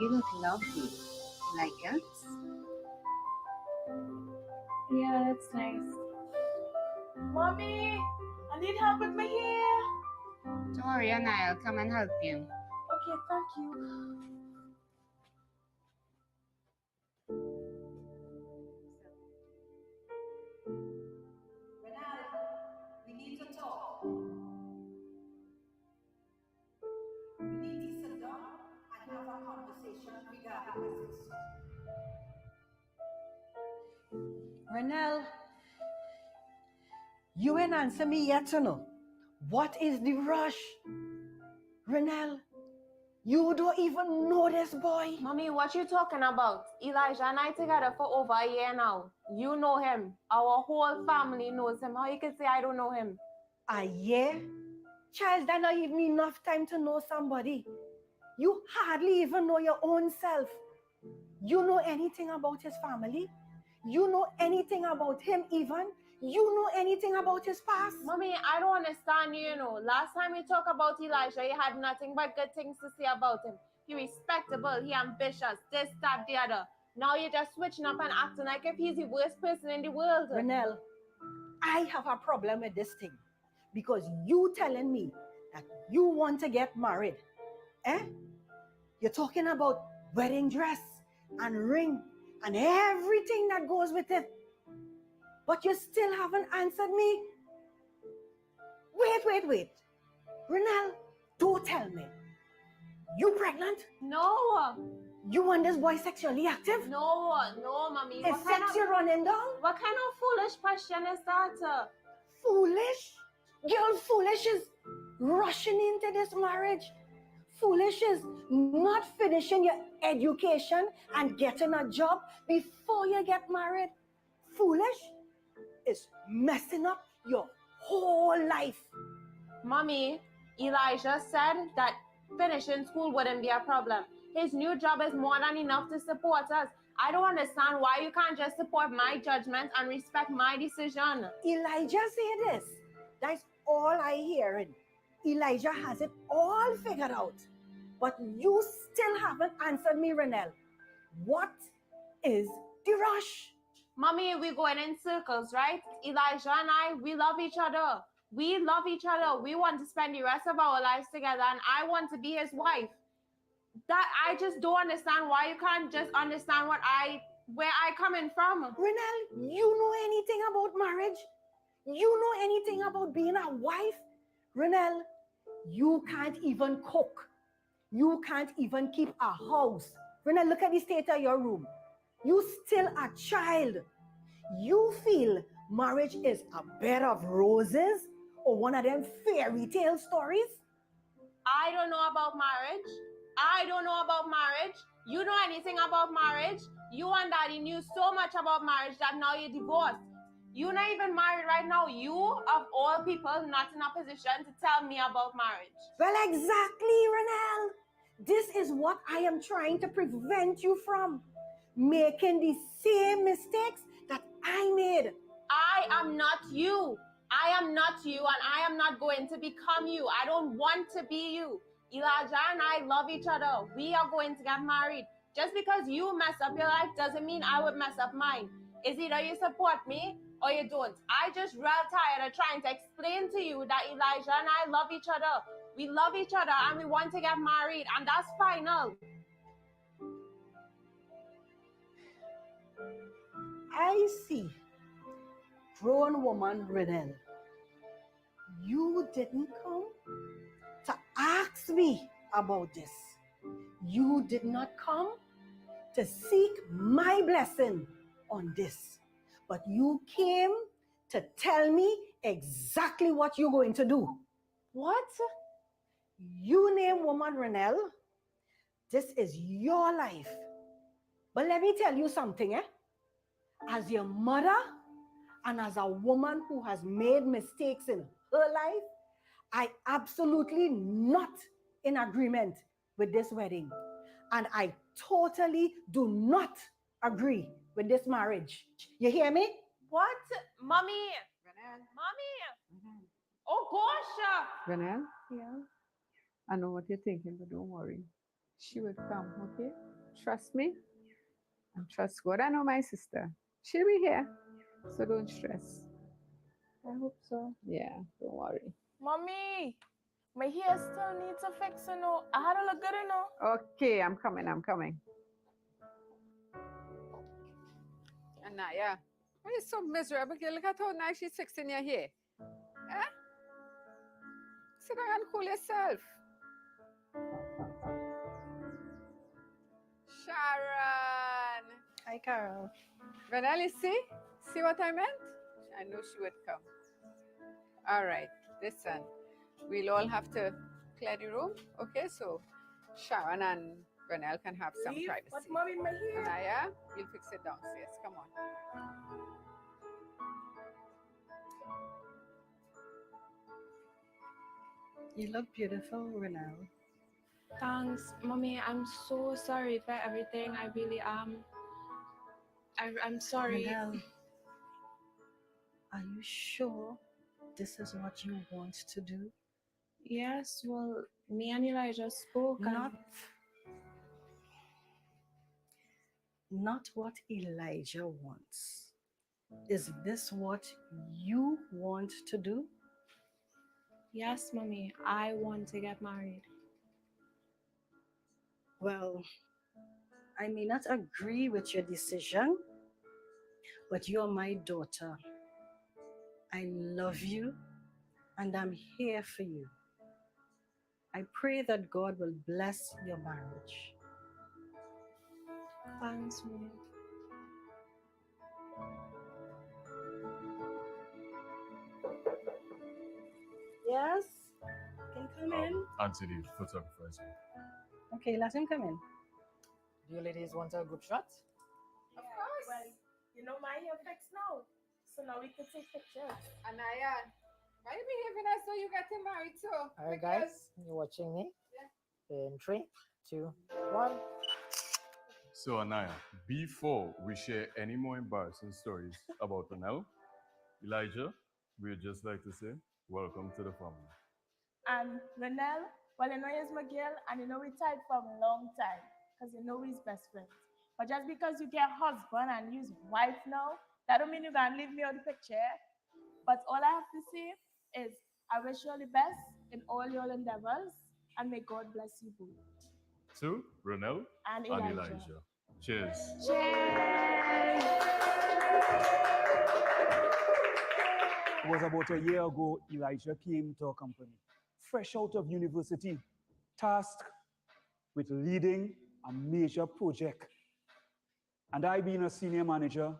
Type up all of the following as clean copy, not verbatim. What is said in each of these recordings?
You look lovely. Like it? Yeah, that's nice. Mommy, I need help with my hair. Don't worry, Anna, I'll come and help you. Okay, thank you. We need to talk. We need to sit down and have a conversation regarding this issue. Renelle, you ain't answer me yet, you know. What is the rush? Renelle, you don't even know this boy. Mommy, what you talking about? Elijah and I together for over a year now. You know him. Our whole family knows him. How you can say I don't know him? A year? Child, that not even enough time to know somebody. You hardly even know your own self. You know anything about his family? You know anything about him even? You know anything about his past? Mommy, I don't understand you, Last time we talked about Elijah, you had nothing but good things to say about him. He respectable, he ambitious, this, that, the other. Now you're just switching up and acting like if he's the worst person in the world. Renelle, I have a problem with this thing. Because you telling me that you want to get married. You're talking about wedding dress and ring and everything that goes with it. But you still haven't answered me. Wait. Renelle, don't tell me. You pregnant? No. You want this boy sexually active? No, Mommy. Is sex you running down? What kind of foolish question is that? Foolish? Girl, foolish is rushing into this marriage. Foolish is not finishing your education and getting a job before you get married. Foolish is messing up your whole life. Mommy, Elijah said that finishing school wouldn't be a problem. His new job is more than enough to support us. I don't understand why you can't just support my judgment and respect my decision. Elijah say this. That's all I hear. Elijah has it all figured out. But you still haven't answered me, Renelle. What is the rush? Mommy, we're going in circles, right? Elijah and I, we love each other. We love each other. We want to spend the rest of our lives together, and I want to be his wife. That I just don't understand why you can't just understand where I coming from. Renelle, you know anything about marriage? You know anything about being a wife? Renelle, you can't even cook. You can't even keep a house. Renelle, look at the state of your room. You still a child. You feel marriage is a bed of roses or one of them fairy tale stories? I don't know about marriage. You know anything about marriage? You and Daddy knew so much about marriage that now you're divorced. You're not even married right now. You, of all people, not in a position to tell me about marriage. Well, exactly, Renelle. This is what I am trying to prevent you from. Making the same mistakes that I made. I am not you. I am not you, and I am not going to become you. I don't want to be you. Elijah and I love each other. We are going to get married. Just because you mess up your life doesn't mean I would mess up mine. It's either you support me or you don't. I just real tired of trying to explain to you that Elijah and I love each other. We love each other and we want to get married, and that's final. I see. Grown woman Renelle, you didn't come to ask me about this. You did not come to seek my blessing on this. But you came to tell me exactly what you're going to do. What? You name woman Renelle. This is your life. But let me tell you something, As your mother and as a woman who has made mistakes in her life, I absolutely not in agreement with this wedding. And I totally do not agree with this marriage. You hear me? What? Mommy? Renelle? Mommy? Oh gosh! Renelle? Yeah? I know what you're thinking, but don't worry. She will come, okay? Trust me and trust God. I know my sister. She'll be here. So don't stress. I hope so. Yeah, don't worry. Mommy, my hair still needs a fix, you know. I had to look good, you know. Okay, I'm coming. Anaya, why are you so miserable? Look at how nice she's fixing your hair. Eh? Sit down and cool yourself. Sharon. Hi, Carol. Vanelli, see what I meant? I knew she would come. All right, listen, we'll all have to clear the room. Okay, so Sharon and Vanel can have some privacy. But mommy, my hair. Anaya, you'll fix it downstairs. Come on. You look beautiful, Renelle. Thanks, mommy. I'm so sorry for everything. I really am. I'm sorry. Renelle, are you sure this is what you want to do? Yes, well, me and Elijah spoke. Not what Elijah wants. Is this what you want to do? Yes, mommy. I want to get married. Well, I may not agree with your decision, but you're my daughter. I love you and I'm here for you. I pray that God will bless your marriage. Thanks, mommy. Yes? Can come in. Answer the photographer as well. Okay, let him come in. Do you ladies want a group shot? Of course. Well, you know my hair fixed now, so now we can take pictures. Anaya, why are you behaving as though you getting married too? All right, guys, you watching me? Yeah. In 3, 2, 1. So, Anaya, before we share any more embarrassing stories about Ronel, Elijah, we'd just like to say welcome to the family. And Renel, well, you know he's my girl, and you know we tied for a long time, because you know we's best friends. But just because you get husband and you's wife now, that don't mean you can leave me out the picture. But all I have to say is, I wish you all the best in all your endeavors, and may God bless you both. To Ronel And and Elijah. Elijah. Cheers. Cheers! It was about a year ago, Elijah came to our company, fresh out of university, tasked with leading a major project. And I, being a senior manager,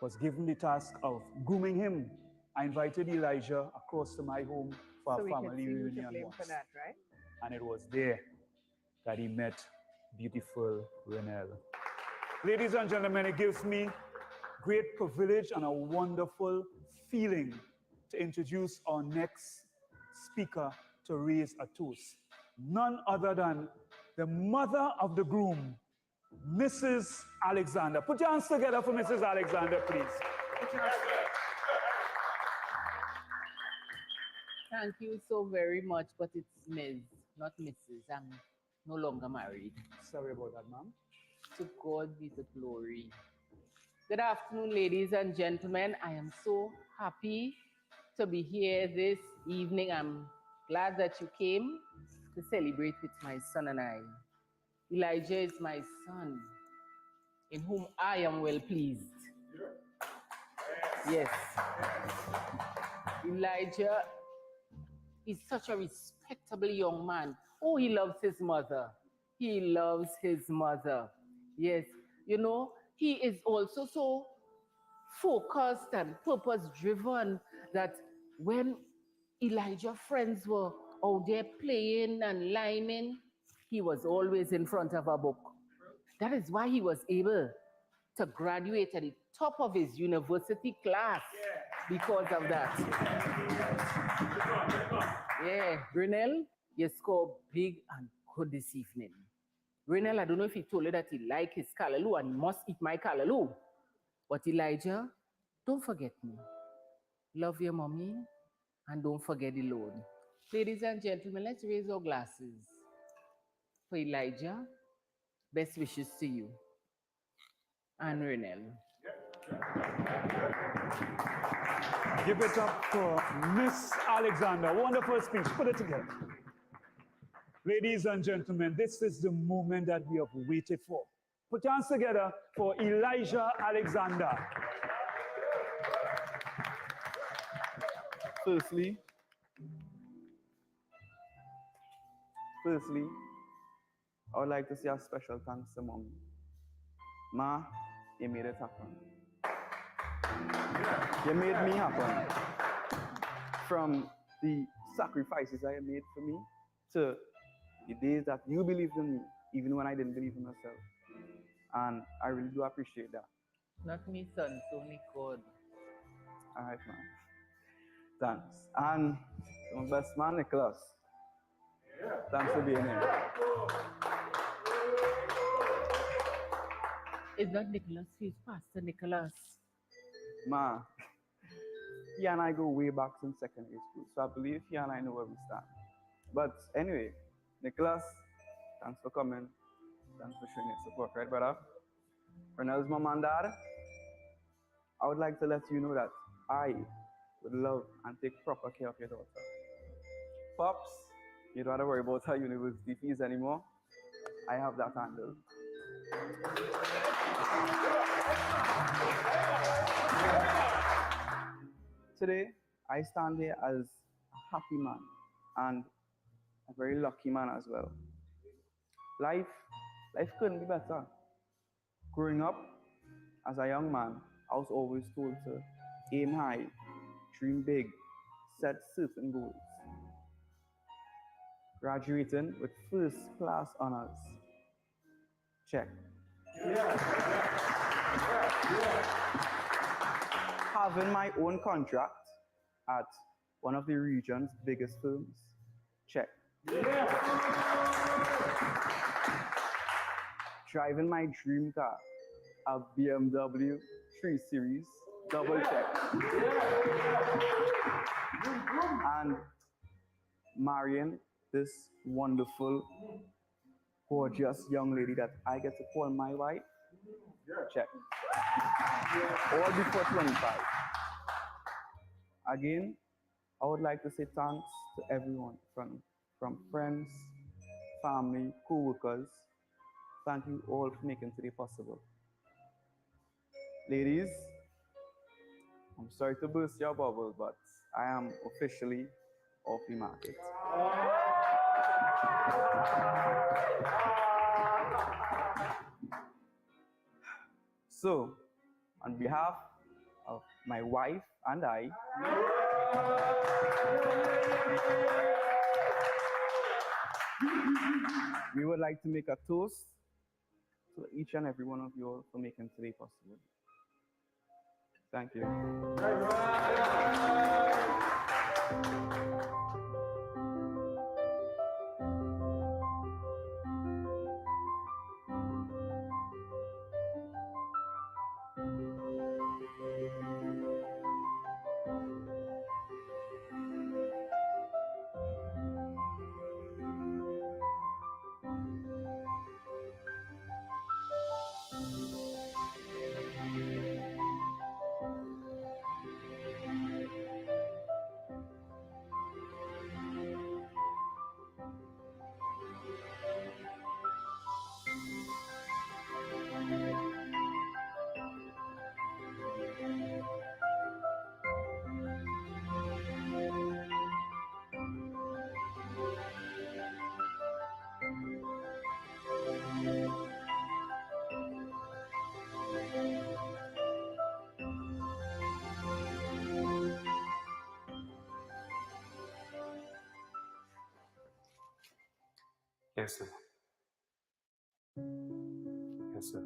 was given the task of grooming him. I invited Elijah across to my home for So a we can family see who to reunion blame once. for that, right? And it was there that he met beautiful Renelle. Ladies and gentlemen, it gives me great privilege and a wonderful feeling to introduce our next speaker to raise a toast. None other than the mother of the groom, Mrs. Alexander. Put your hands together for Mrs. Alexander, please. Thank you so very much, but it's Ms., not Mrs. I'm no longer married. Sorry about that, ma'am. To God be the glory. Good afternoon, ladies and gentlemen. I am so happy to be here this evening. I'm glad that you came to celebrate with my son and I. Elijah is my son, in whom I am well pleased. Yes. Elijah is such a respectable young man. Oh, he loves his mother. He loves his mother. Yes. You know, he is also so focused and purpose-driven that when Elijah's friends were out there playing and liming, he was always in front of a book. That is why he was able to graduate at the top of his university class because of that. Yeah, Renel, you scored big and good this evening. Renel, I don't know if he told you that he liked his callaloo and he must eat my callaloo. But Elijah, don't forget me. Love your mommy and don't forget the Lord. Ladies and gentlemen, let's raise our glasses for Elijah Best wishes to you and Renel. Give it up for Miss Alexander. Wonderful speech. Put it together. Ladies and gentlemen, this is the moment that we have waited for. Put your hands together for Elijah Alexander. Firstly, I would like to say a special thanks to Mommy. Ma, you made it happen. You made me happen. From the sacrifices I made for me to the days that you believed in me, even when I didn't believe in myself. And I really do appreciate that. Not me, son, so me God. All right, man. Thanks. And my best man, Nicholas. Thanks for being here. It's not Nicholas, he's Pastor Nicholas. Ma, he and I go way back since secondary school, so I believe he and I know where we stand. But anyway, Nicholas, thanks for coming. Thanks for showing your support, right, brother? Renel's mom and dad, I would like to let you know that I would love and take proper care of your daughter. Pops, you don't have to worry about her university fees anymore. I have that handled. Today, I stand here as a happy man and a very lucky man as well. Life couldn't be better. Growing up as a young man, I was always told to aim high, dream big, set certain goals. Graduating with first class honors. Check. Having my own contract at one of the region's biggest firms. Check. Driving my dream car, a BMW 3 Series, double check. And marrying this wonderful, gorgeous young lady that I get to call my wife, check. All before 25. Again, I would like to say thanks to everyone from friends, family, co-workers. Thank you all for making today possible. Ladies, I'm sorry to burst your bubble, but I am officially off the market. So, on behalf of my wife and I, we would like to make a toast to each and every one of you all for making today possible. Thank you. Yes, sir. Yes, sir.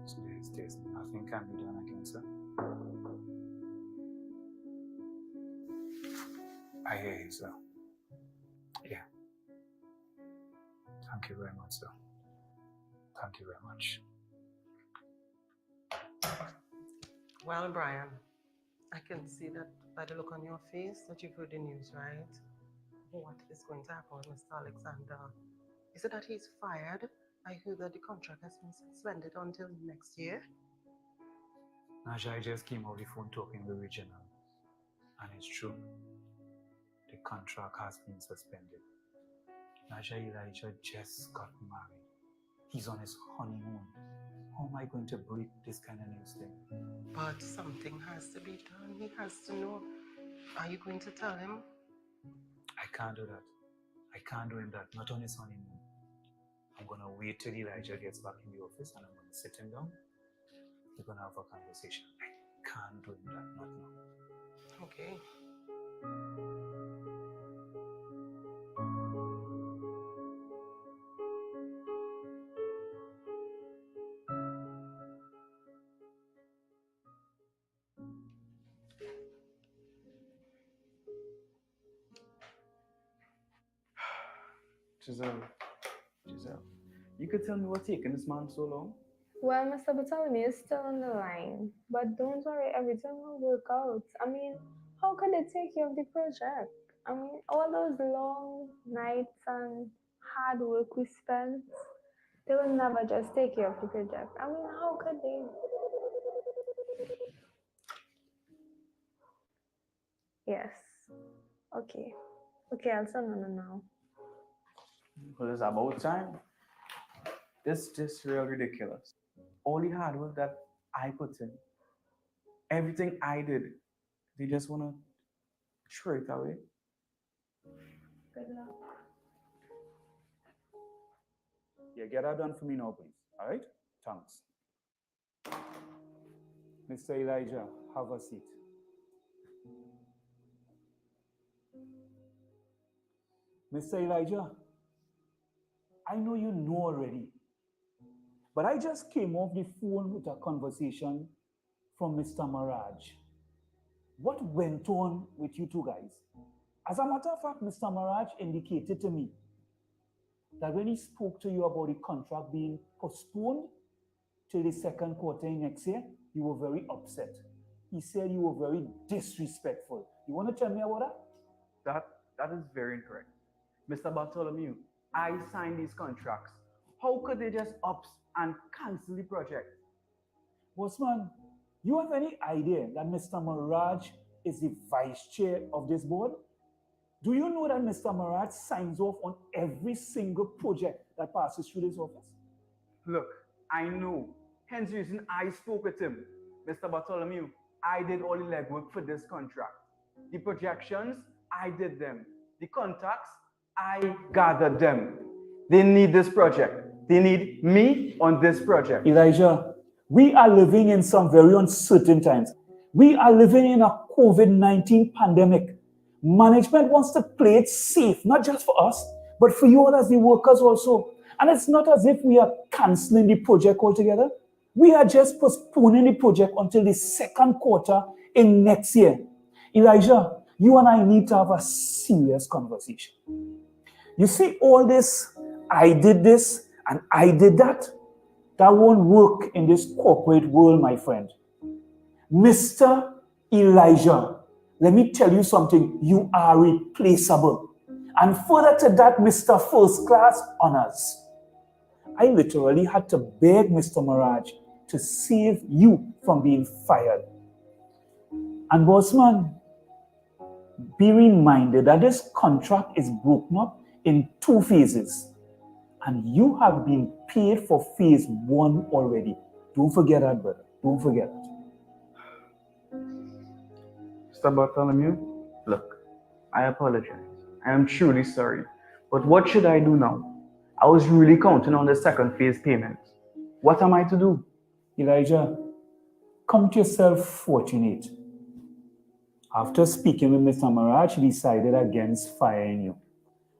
So there's nothing can be done again, sir. I hear you, sir. Yeah. Thank you very much, sir. Thank you very much. Well, Brian, I can see that by the look on your face that you've heard the news, right? What is going to happen with Mr. Alexander? Is it that he's fired I heard that the contract has been suspended until next year. Naja, I just came off the phone talking to the regional, and it's true. The contract has been suspended. Naja Elijah just got married. He's on his honeymoon. How am I going to break this kind of news thing? But something has to be done. He has to know. Are you going to tell him? I can't do that. I can't do him that, not on his honeymoon. I'm going to wait till Elijah gets back in the office and I'm going to sit him down. We're going to have a conversation. I can't do him that, not now. Okay. Giselle, you could tell me what's taking this man so long? Well, Mr. Bartholomew is still on the line, but don't worry, everything will work out. I mean, how could they take care of the project? I mean, all those long nights and hard work we spent, they will never just take care of the project. I mean, how could they? Yes. Okay. Okay, I'll send them now. Well, it's about time. This is real ridiculous. All the hard work that I put in, everything I did, they just want to throw it away. Good luck. Yeah, get that done for me now, please. All right? Thanks. Mr. Elijah, have a seat. Mr. Elijah, I know you know already, but I just came off the phone with a conversation from Mr. Maraj. What went on with you two guys? As a matter of fact, Mr. Maraj indicated to me that when he spoke to you about the contract being postponed till the second quarter next year, you were very upset. He said you were very disrespectful. You want to tell me about that? That is very incorrect. Mr. Bartholomew, I signed these contracts. How could they just up and cancel the project? Bossman, you have any idea that Mr. Maraj is the vice chair of this board? Do you know that Mr. Maraj signs off on every single project that passes through this office? Look, I know. Hence the reason I spoke with him. Mr. Bartholomew, I did all the legwork for this contract. The projections, I did them. The contacts, I gathered them. They need this project. They need me on this project. Elijah, we are living in some very uncertain times. We are living in a COVID-19 pandemic. Management wants to play it safe, not just for us, but for you all as the workers also. And it's not as if we are canceling the project altogether. We are just postponing the project until the second quarter in next year. Elijah, you and I need to have a serious conversation. You see all this, I did this and I did that. That won't work in this corporate world, my friend. Mr. Elijah, let me tell you something. You are replaceable. And further to that, Mr. First Class Honors. I literally had to beg Mr. Maraj to save you from being fired. And Bossman, be reminded that this contract is broken up in 2 phases. And you have been paid for phase 1 already. Don't forget that, brother. Don't forget it. Mr. Bartholomew, look, I apologize. I am truly sorry. But what should I do now? I was really counting on the second phase payment. What am I to do? Elijah, count yourself fortunate. After speaking with Mr. Maraj, he decided against firing you.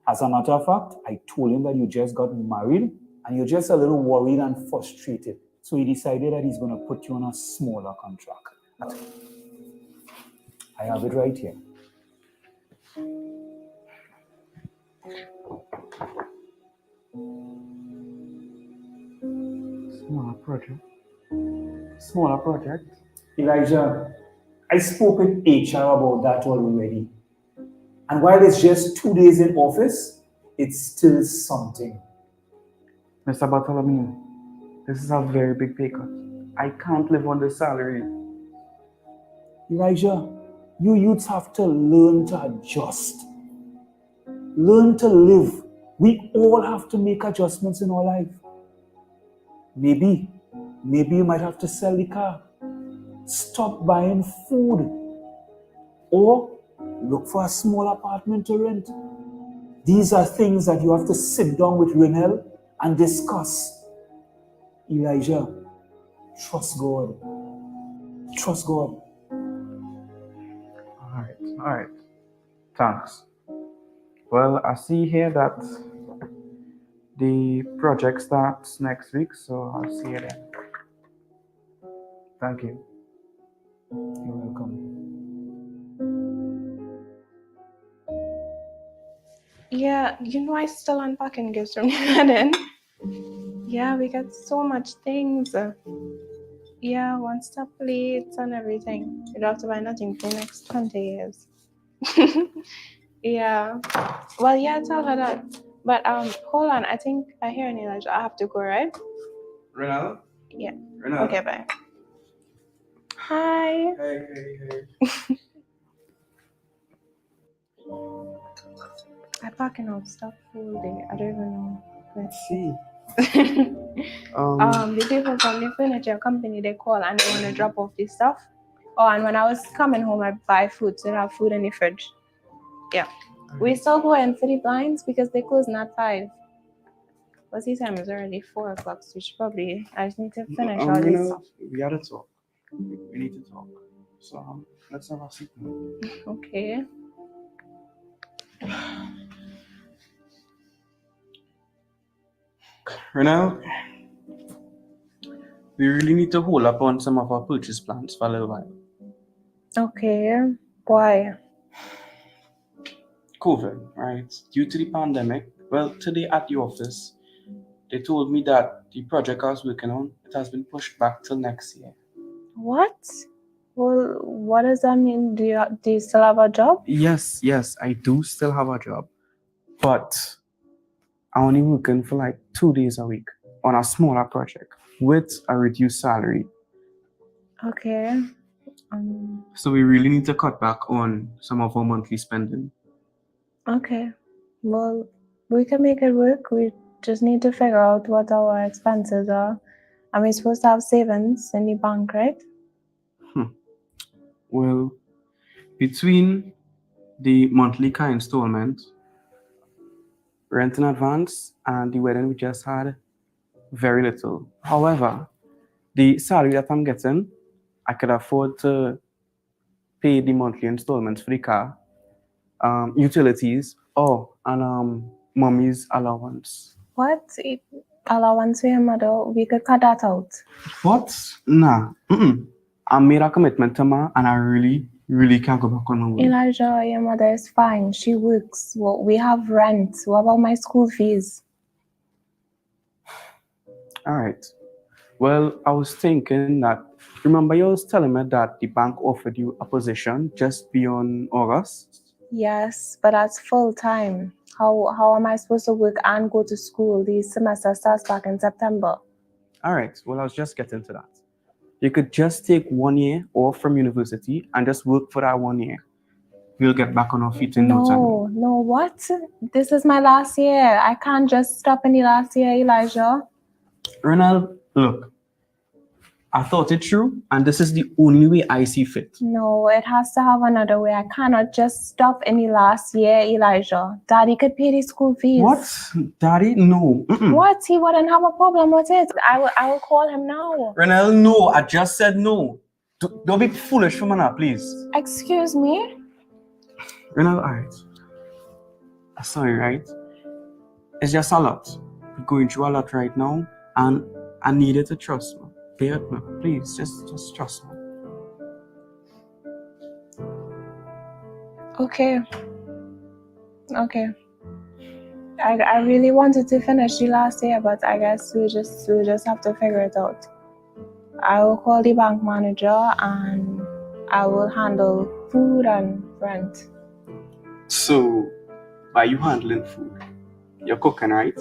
As a matter of fact, I told him that you just got married and you're just a little worried and frustrated. So he decided that he's going to put you on a smaller contract. I have it right here. Smaller project. Elijah, I spoke with HR about that already. And while it's just 2 days in office, it's still something. Mr. Bartholomew, this is a very big pay cut. I can't live on this salary. Elijah, you youths have to learn to adjust. Learn to live. We all have to make adjustments in our life. Maybe you might have to sell the car. Stop buying food. Or look for a small apartment to rent. These are things that you have to sit down with Renel and discuss. Elijah, trust God. Trust God. All right. Thanks. Well, I see here that the project starts next week, so I'll see you then. Thank you. You're welcome. Yeah, I still unpacking gifts from your wedding. Yeah, we got so much things. Yeah, one-stop plates and everything. You don't have to buy nothing for the next 20 years. Yeah. Well, yeah, tell her that. But hold on. I think I hear an Elijah. I have to go, right? Renal? Yeah. Renal? Okay, bye. Hi. Hey. I'm packing out stuff all day. I don't even know. Let's see. The people from the furniture company, they call and they want to drop off this stuff. Oh, and when I was coming home, I buy food, so I have food in the fridge. Yeah. We still going for the blinds because they close at 5. But the time is already 4 o'clock, so I just need to finish all this stuff. We gotta talk. We need to talk. So let's have a seat now. Okay. Renal, we really need to hold up on some of our purchase plans for a little while. Okay. Why? COVID, right? Due to the pandemic, well, today at the office, they told me that the project I was working on, it has been pushed back till next year. What? Well, what does that mean? Do you still have a job? Yes, I do still have a job, but I'm only working for like 2 days a week on a smaller project with a reduced salary. Okay. So we really need to cut back on some of our monthly spending. Okay. Well, we can make it work. We just need to figure out what our expenses are. Are we supposed to have savings in the bank, right? Well, between the monthly car installment, rent in advance, and the wedding we just had, very little. However, the salary that I'm getting, I could afford to pay the monthly installments for the car, utilities, and mommy's allowance. What? Allowance for your mother? We could cut that out. What? Nah. I made a commitment to Ma, and I really can't go back on my word. Elijah, your mother is fine. She works. Well, we have rent. What about my school fees? All right. Well, I was thinking that, remember you was telling me that the bank offered you a position just beyond August? Yes, but that's full time. How am I supposed to work and go to school? The semester starts back in September. All right. Well, I was just getting to that. You could just take 1 year off from university and just work for that 1 year. We'll get back on our feet in no time. No, what? This is my last year. I can't just stop in the last year, Elijah. Ronald, look, I thought it through, and this is the only way I see fit. No, it has to have another way. I cannot just stop in the last year, Elijah. Daddy could pay the school fees. What? Daddy? No. What? He wouldn't have a problem with it. I will call him now. Ronald, no. I just said no. Don't be foolish for me now, please. Excuse me? Ronald, all right. Sorry, right? It's just a lot. We're going through a lot right now, and I needed to trust me. Bear with me, please. Just trust me. Okay. I really wanted to finish the last year, but I guess we'll just have to figure it out. I will call the bank manager and I will handle food and rent. So, by you handling food, you're cooking, right?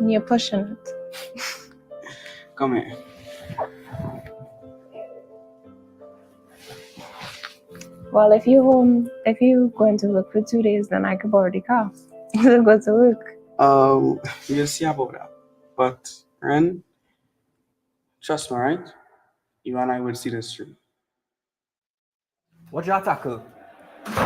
You're pushing it. Come here. Well, if you going to look for 2 days, then I could borrow the car to go to work. We'll see about that. But Ren, trust me, right? You and I will see this through. What you tackle?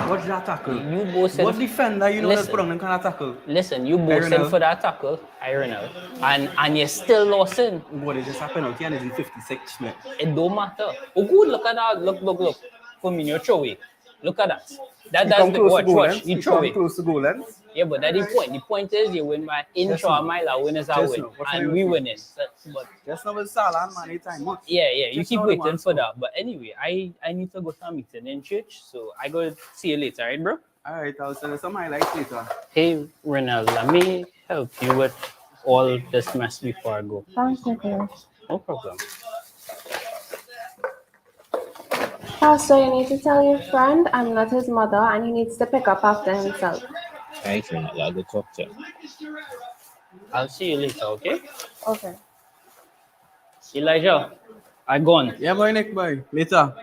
What you tackle? You both sent. What defender you know that's put on them kind of tackle? Listen, you both sent for that tackle, Ironel, and you still lost in. What is just a penalty and it's in 56 minutes? It don't matter. Oh, good, look at that. Look. For me, you throw away. Look at that. That's the watch. You throw away. Close to goal lens. Yeah, but that's the point. The point is you win by inch or a mile, our winners are win. And we winning. But just now with Salah, man, anytime much. Yeah. You keep waiting for that. But anyway, I need to go to a meeting in church, so I go see you later, right, bro? Alright, I'll send you some highlights later. Hey, Renal, let me help you with all this mess before I go. Thanks, Nicholas. No problem. Pastor, you need to tell your friend I'm not his mother and he needs to pick up after himself. Thanks, Renal. I'll go talk to him. I'll see you later, okay? Okay. Elijah, I gone. Yeah, boy, Nick, boy. Later.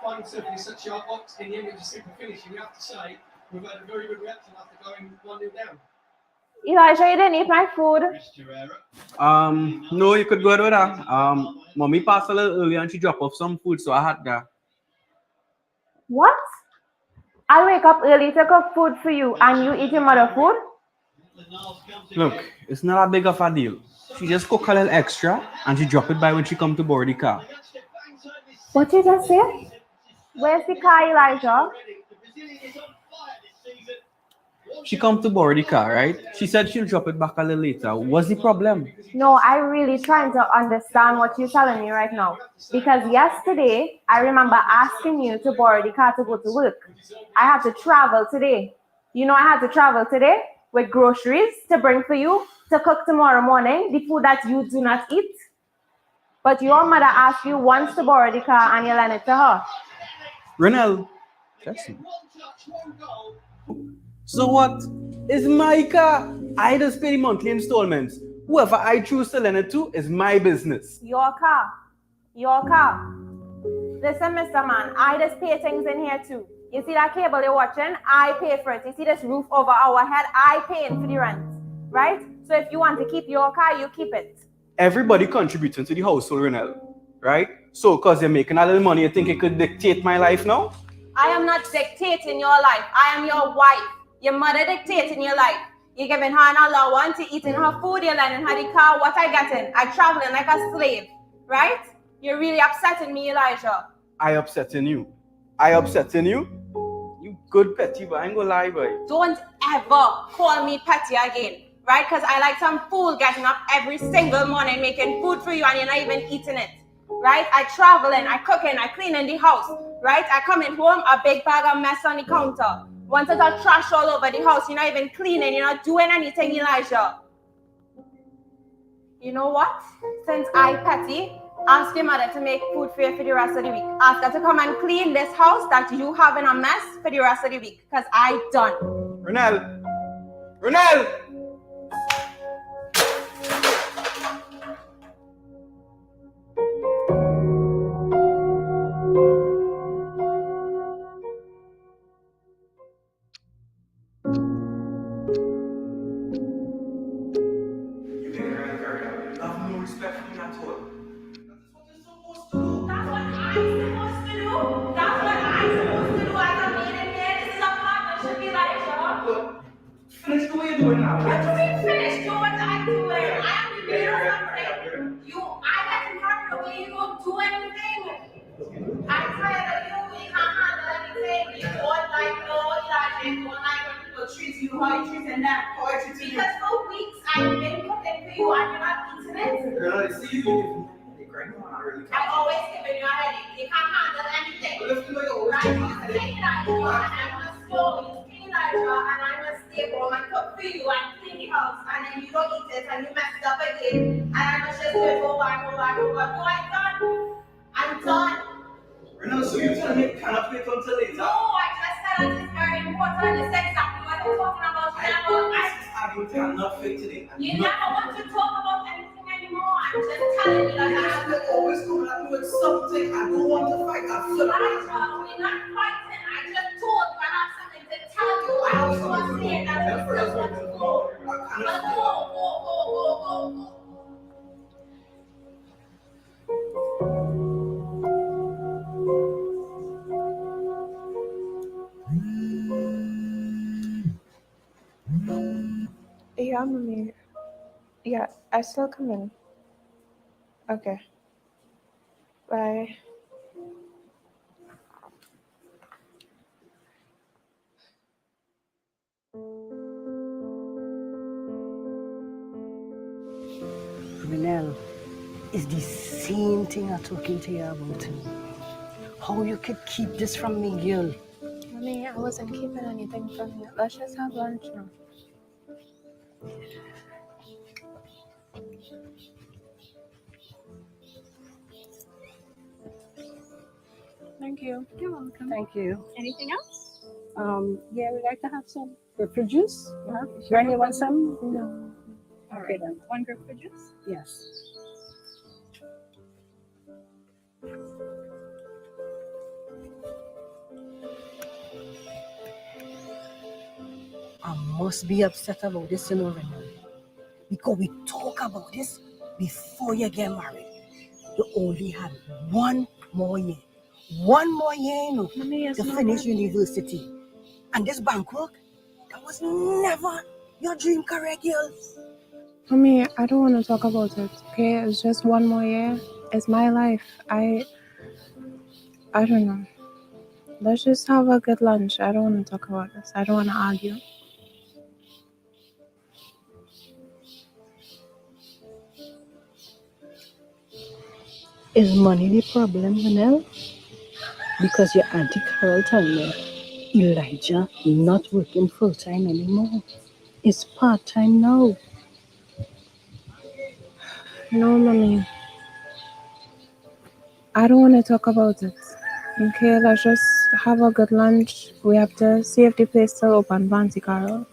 Finds certainly such a box in the end, it just simple finishing. We have to say we've had a very good reaction after going 1-0 down. Elijah, you didn't eat my food. No, you could go with that. Mommy passed a little earlier and she dropped off some food, so I had that. What? I wake up early to cook food for you and you eat your mother food? Look, it's not that big of a deal. She just cook a little extra and she drop it by when she come to board the car. What you just say? Where's the car, Elijah? She come to borrow the car, right? She said she'll drop it back a little later. What's the problem? No, I'm really trying to understand what you're telling me right now. Because yesterday, I remember asking you to borrow the car to go to work. I had to travel today. You know I had to travel today with groceries to bring for you to cook tomorrow morning, the food that you do not eat. But your mother asked you once to borrow the car and you lent it to her. Renel, so what? It's my car. I just pay the monthly installments. Whoever I choose to lend it to is my business. Your car. Your car. Listen, Mr. Man, I just pay things in here too. You see that cable you're watching? I pay for it. You see this roof over our head? I pay for the rent. Right? So if you want to keep your car, you keep it. Everybody contributing to the household, Renel. Right? So, because you're making a little money, you think you could dictate my life now? I am not dictating your life. I am your wife. Your mother dictating your life. You're giving her an allowance to eating her food, you're letting her the car. What I getting? I traveling like a slave. Right? You're really upsetting me, Elijah. I upsetting you. I upsetting you? You good petty, but I ain't gonna lie, boy. Don't ever call me petty again. Right? Because I like some fool getting up every single morning making food for you and you're not even eating it. Right? I traveling, I cooking, I cleaning the house. Right? I coming home, a big bag of mess on the counter. Once it's all trash all over the house, you're not even cleaning, you're not doing anything, Elijah. You know what? Since I petty, ask your mother to make food for you for the rest of the week. Ask her to come and clean this house that you have in a mess for the rest of the week. Because I done. Renel! Renel! Finish the way you're doing now. What do you mean finish? Do what I do. I am the leader of something. I get carried away. You don't do anything. I'm tired of you. You can't handle anything. You don't like no Elijah. You don't like when people treat you how you treating them. Because for weeks I've been cooking for you and you're not eating it. Girl, I see you. I always give you a headache. You can't handle anything. Right? You think that you are, and I'm going to slow you. And I must stay home and cook for you and clean the house and then you don't eat it and you mess it up again and I must just do it over and over and over. No, I'm done. I'm done. Renel, so you're telling me you cannot wait until later? No, I just said that it's very important. It's exactly what I'm talking about. you think I'm not fit today? You never want to talk about anything anymore. I'm just telling you that You're always coming at me with something. I don't want to fight. I feel like we're not fighting. I just told you I have something to tell you. I was saying that you still want to go. But go. Yeah, mommy. Yeah, I still come in. Okay. Bye. Renelle, it's the same thing I'm talking to you about. How you could keep this from me, girl? Mommy, I wasn't keeping anything from you. Let's just have lunch now. Thank you. You're welcome. Thank you. Anything else? Yeah, we'd like to have some grapefruit juice. Granny, you want some? No. All right. One grapefruit juice? Yes. I must be upset about this, you know, Renelle. Because we talk about this before you get married. You only had 1 more year. 1 more year, you know, to finish university. And this bank work, that was never your dream career, girl. Mommy, I don't want to talk about it, okay? It's just 1 more year. It's my life. I don't know. Let's just have a good lunch. I don't want to talk about this. I don't want to argue. Is money the problem, Renelle? Because your Auntie Carol told me Elijah not working full-time anymore. It's part-time now. No, Mommy. I don't want to talk about it. Okay, let's just have a good lunch. We have to see if the place still open, Auntie Carol.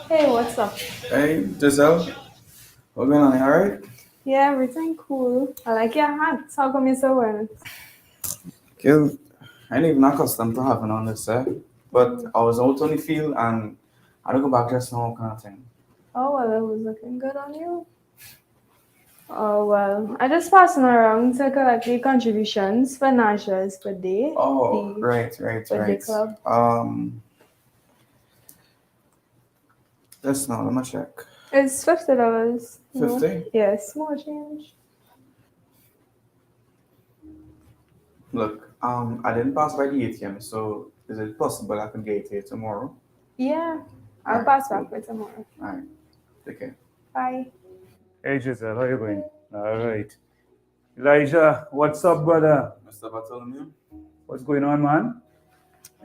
Hey, what's up? Hey, Giselle. What's going on? You alright? Yeah, everything cool. I like your hat. How come you're so wearing it? Kill. I ain't even accustomed to having on this, but I was out on the field and I don't go back just now kind of thing. Oh, well, it was looking good on you. Oh, well, I just passing around to collect the contributions for Nasha's birthday. Oh, the right. birthday club. Just now, let me check. It's $50. 50? Yes, small change. Look, I didn't pass by the ATM, so is it possible I can get it here tomorrow? Yeah, I'll Alright, pass cool. back for tomorrow. Alright, take care. Bye. Hey, Giselle, how you going? All right. Elijah, what's up, brother? Mr. Bartholomew? What's going on, man?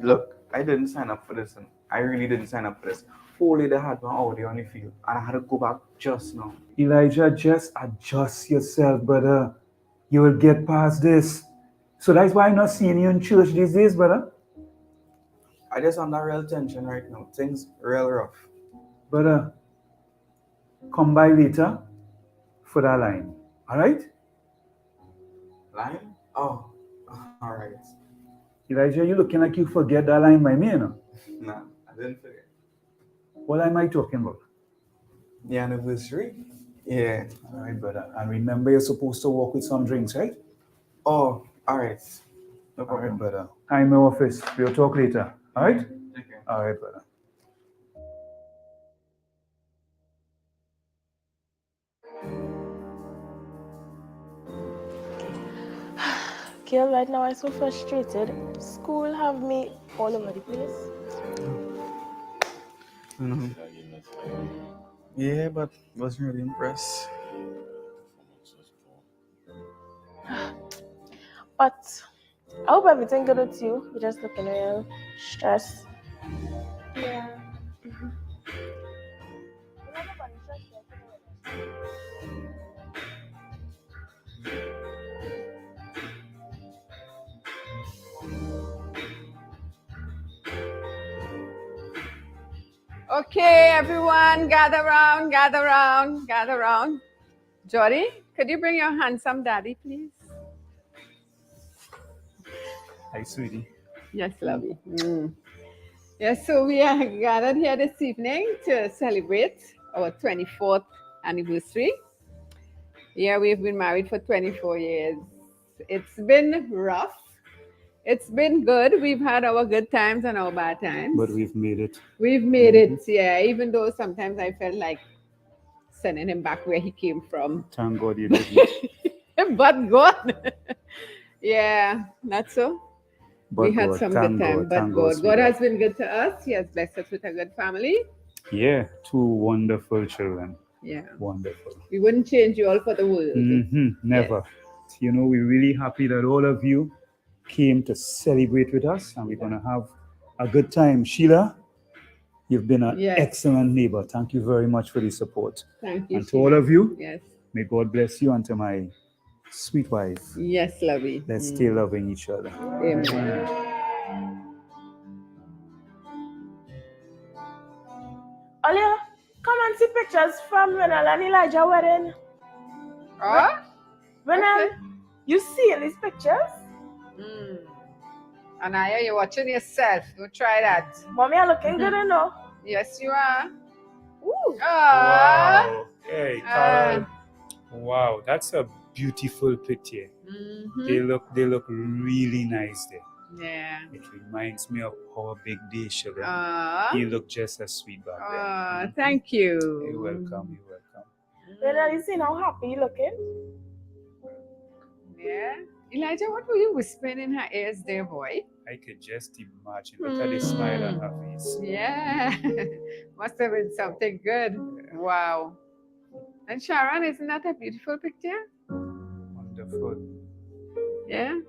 Look, I didn't sign up for this, and I really didn't sign up for this. Only they had one audio on the field, and I had to go back just now. Elijah, just adjust yourself, brother. You will get past this. So that's why I'm not seeing you in church these days, brother. I just under real tension right now. Things real rough. Brother, come by later for that line. All right? Line? Oh, all right. Elijah, you looking like you forget that line by me, you know? Nah, I didn't forget. What am I talking about? The anniversary? Yeah. All right, brother. And remember, you're supposed to walk with some drinks, right? Oh, all right. No All problem. right, brother. I'm in my office. We'll talk later. All right? Take care. All right, brother. Girl, right now I'm so frustrated. School have me all over the place. Yeah, but wasn't really impressed. But I hope everything good with you. You're just looking real stressed. Yeah. Okay, everyone, gather round, gather round, gather round. Jody, could you bring your handsome daddy, please? Hi, sweetie. Yes, lovey. Yes, so we are gathered here this evening to celebrate our 24th anniversary. Yeah, we've been married for 24 years. It's been rough. It's been good. We've had our good times and our bad times. But we've made it. We've made it, yeah, even though sometimes I felt like sending him back where he came from. Thank God you didn't. But God. Yeah, not so. But we had God, some thank good time, God, but thank God, God sweetheart. has been good to us. He has blessed us with a good family. Yeah, 2 wonderful children. Yeah. Wonderful. We wouldn't change you all for the world. Never. You know, we're really happy that all of you came to celebrate with us, and we're going to have a good time. Sheila, you've been an excellent neighbor. Thank you very much for the support. Thank you, And to all of you, yes, may God bless you, and to my sweet wife. Yes, lovey. Let's stay loving each other. Amen. Olia, come and see pictures from Renal and Elijah wedding. Renal, you see these pictures? Anaya, you're watching yourself. Don't try that. Mommy, I'm looking good enough. Yes, you are. Ooh. Wow. Hey, Carol. Wow, that's a beautiful picture. They look really nice there. Yeah. It reminds me of our big day, sugar. You look just as sweet back there. Thank you. You're welcome. You're welcome. Renal, you see how happy you looking? Yeah. Elijah, what were you whispering in her ears there, boy? I could just imagine. Look at the smile on her face. Yeah. Must have been something good. Wow. And Sharon, isn't that a beautiful picture? Wonderful. Yeah.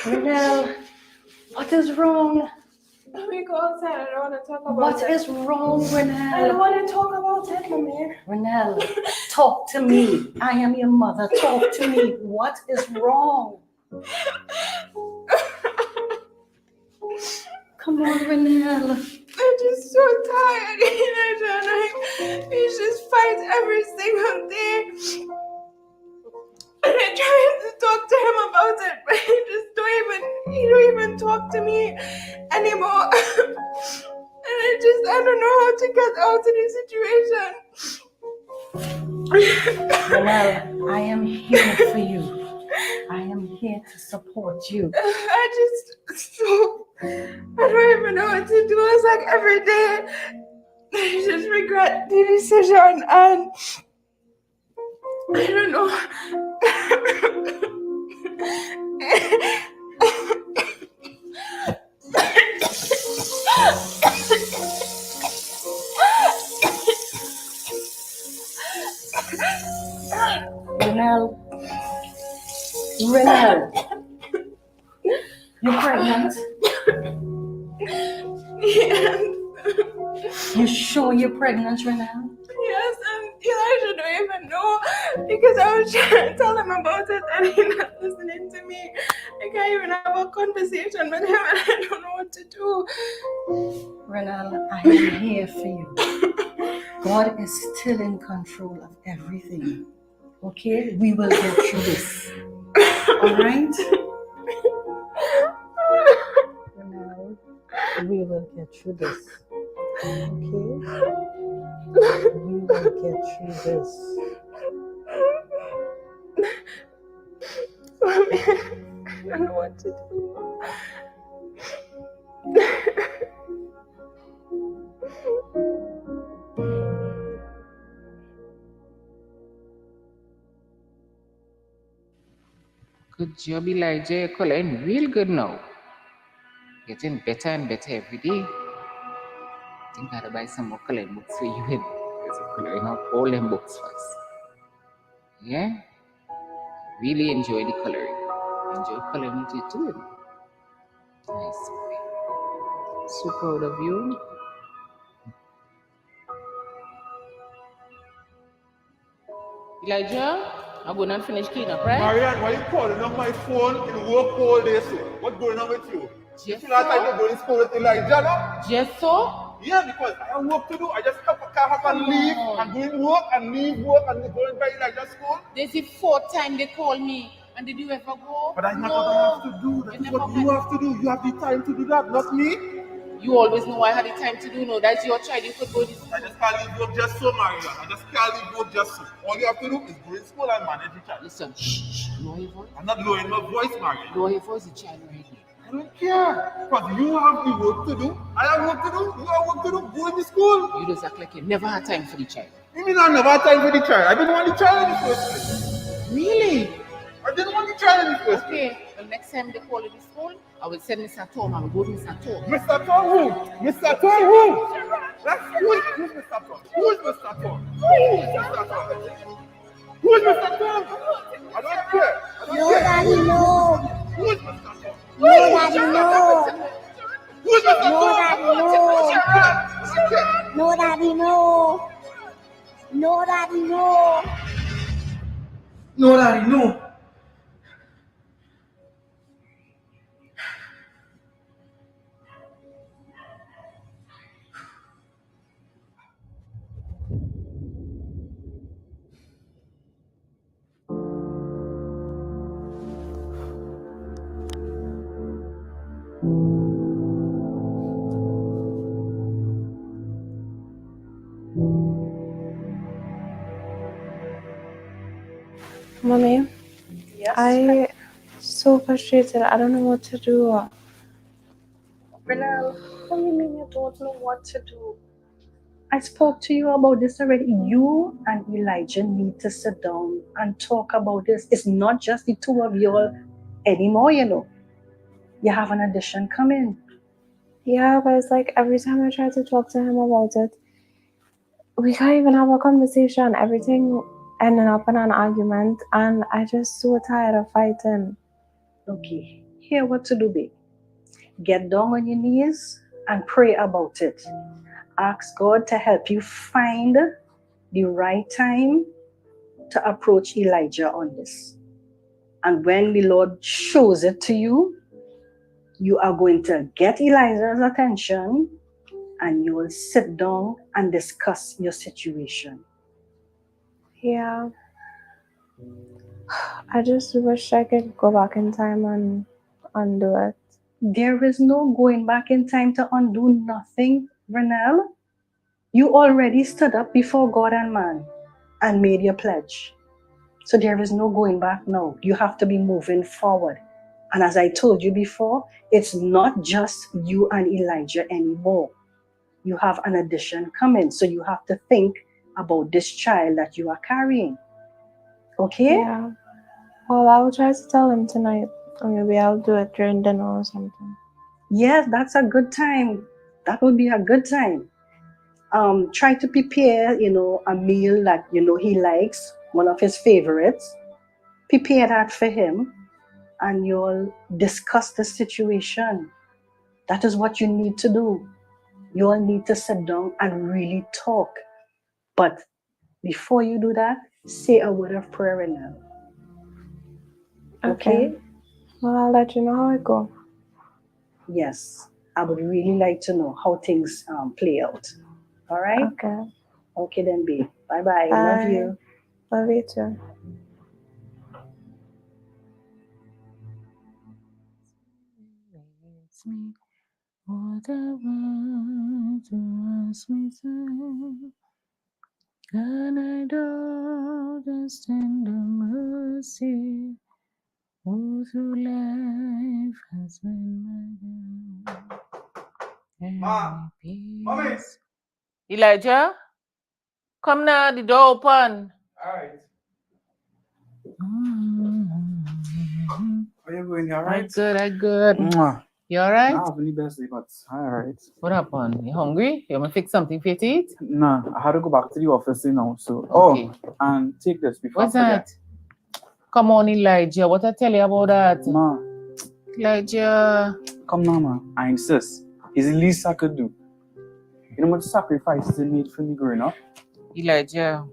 Renelle, what is wrong? Let me go outside. I don't want to talk about What it. is wrong, Renelle? I don't want to talk about it, Mommy. Renelle, talk to me. I am your mother. Talk to me. What is wrong? Come on, Renelle. I'm just so tired, Elijah. We just fight every single day. And I tried to talk to him about it, but he don't even talk to me anymore. And I don't know how to get out of the situation. Renelle, I am here for you. I am here to support you. I don't even know what to do. It's like every day I just regret the decision, and I don't know. Renelle, you're pregnant? Yes. You sure you're pregnant, Renelle? Yes, and Elijah don't even know because I was trying to tell him about it and he's not listening to me. I can't even have a conversation with him and I don't know what to do. Renelle, I am here for you. God is still in control of everything. Okay? We will get through this. Alright? Renelle, we will get through this. Okay? We will get through this. Mommy, I don't know what to do. Good job, Elijah. You're coloring real good now. Getting better and better every day. I think I gotta buy some more coloring books for you, because you're coloring out all them books first. Yeah? Really enjoy the coloring. Enjoy coloring with you too. Nice boy. So proud of you. Elijah, I'm going to finish clean up, right? Marianne, why you calling on my phone in work all day, so? What's going on with you? Just you last time you go to school with Elijah, no? Just so? Yeah, because I have work to do. I just can't up and leave. I'm doing work and leave work and going by Elijah's school. This is the fourth time they call me. And did you ever go? But that's not what I have to do. That is what you have to do. You have the time to do that, not me. You always know I had the time to do. No, that's your child. You could go to school. I just can't leave work just so, Marianne. I just can't leave work just so. All you have to do is go in school and manage the child. Listen, shh, lower your voice. I'm not lowering my voice, Marianne. Lower your voice, the child right here. I don't care. Because you have the work to do. I have work to do. You have work to do. Go in the school. You just act like you never had time for the child. You mean I never had time for the child? I didn't want the child in the first place. Really? I didn't want the child in the first place. Okay, well, next time they call you to school, I will send Mr. Tom. I will go to Mr. Tom. Mr. Tom who? Mr. Tom who? That's who's Mr. Tom? Who's Mr. Tom? Who's Mr. Tom? Who's Mr. Tom? I don't care. Nobody knows. Who's Mr. Tom? Nobody knows. Who's Mr. Tom? Nobody knows. Nobody knows. Nobody knows. Mommy, Yes. I so frustrated. I don't know what to do. Renal, what do you mean you don't know what to do? I spoke to you about this already. You and Elijah need to sit down and talk about this. It's not just the two of you all anymore, you know. You have an addition coming. Yeah, but it's like every time I try to talk to him about it, we can't even have a conversation. Everything ending up in an argument, and I just so tired of fighting. Okay, here what to do, babe. Get down on your knees and pray about it. Ask God to help you find the right time to approach Elijah on this. And when the Lord shows it to you, you are going to get Elijah's attention and you will sit down and discuss your situation. Yeah. I just wish I could go back in time and undo it. There is no going back in time to undo nothing, Renelle. You already stood up before God and man and made your pledge. So there is no going back now. You have to be moving forward. And as I told you before, it's not just you and Elijah anymore. You have an addition coming. So you have to think about this child that you are carrying. Okay? Yeah. Well, I will try to tell him tonight. Or maybe I'll do it during dinner or something. Yes, that's a good time. That would be a good time. Try to prepare, a meal that, he likes, one of his favorites. Prepare that for him and you'll discuss the situation. That is what you need to do. You'll need to sit down and really talk. But before you do that, say a word of prayer now. Okay? Well, I'll let you know how it goes. Yes. I would really like to know how things play out. All right? Okay. Okay then, babe. Bye-bye. Bye. Love you. Love you too. Me whatever to ask me to, and I don't just tender mercy. Oh, through life has been my God. Mommy. Elijah, come now, the door open. All right. Are you going? All right? I'm good. Mwah. You all right? I have any best day, but all right. What happened? You hungry? You want to fix something for you to eat? Nah, I had to go back to the office now. So, Okay. and take this before. What's that? Come on, Elijah. What I tell you about that? Ma. Elijah. Come now, man. I insist. It's the least I could do. You know what sacrifices they made for me growing up? Elijah.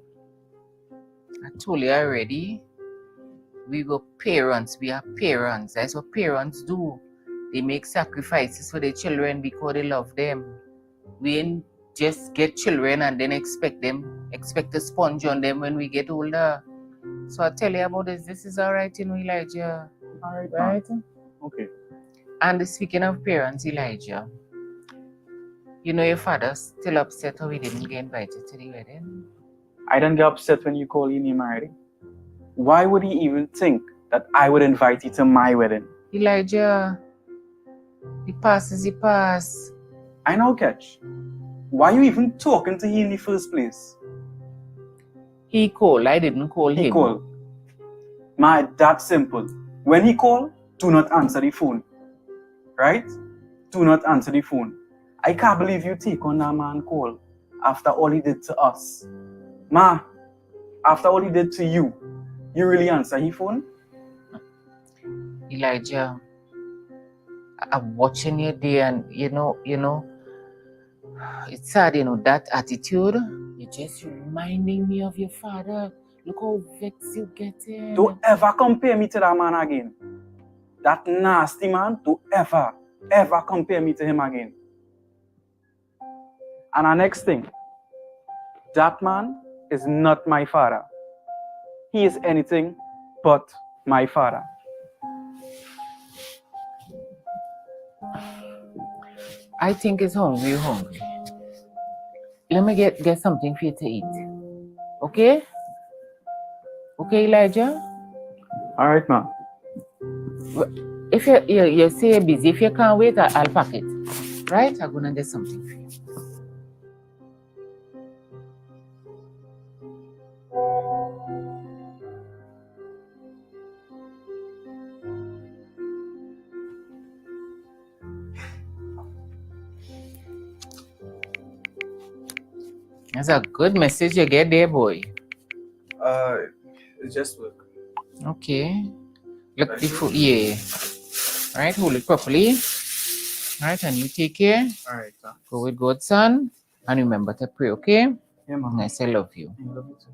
I told you already. We were parents. We are parents. That's what parents do. They make sacrifices for their children because they love them. We ain't just get children and then expect to sponge on them when we get older. So I tell you about this. This is all right, Elijah. All right, Right? Okay. And speaking of parents, Elijah, your father's still upset how he didn't get invited to the wedding? I don't get upset when you call your name already. Why would he even think that I would invite you to my wedding? Elijah, the past is the past. I know, Catch. Why you even talking to him in the first place? He called. I didn't call him. He called. That's simple. When he called, do not answer the phone. Right? Do not answer the phone. I can't believe you take on that man call after all he did to us. Ma, after all he did to you, you really answer his phone? Elijah, I'm watching you there and you know, it's sad, that attitude. You're just reminding me of your father. Look how vexed you getting. Don't ever compare me to that man again. That nasty man, don't ever compare me to him again. And our next thing, that man is not my father. He is anything but my father. I think it's hungry. Let me get something for you to eat. Okay? Okay, Elijah? All right, ma. If you say you're busy, if you can't wait, I'll pack it. Right? I'm gonna get something for you. That's a good message you get there, boy. It's just work. Okay. Look the food, yeah. Right, hold it properly. Right, and you take care. All right, Go with God, son. And remember to pray, okay? Yeah, mama. I say love you. I love you too.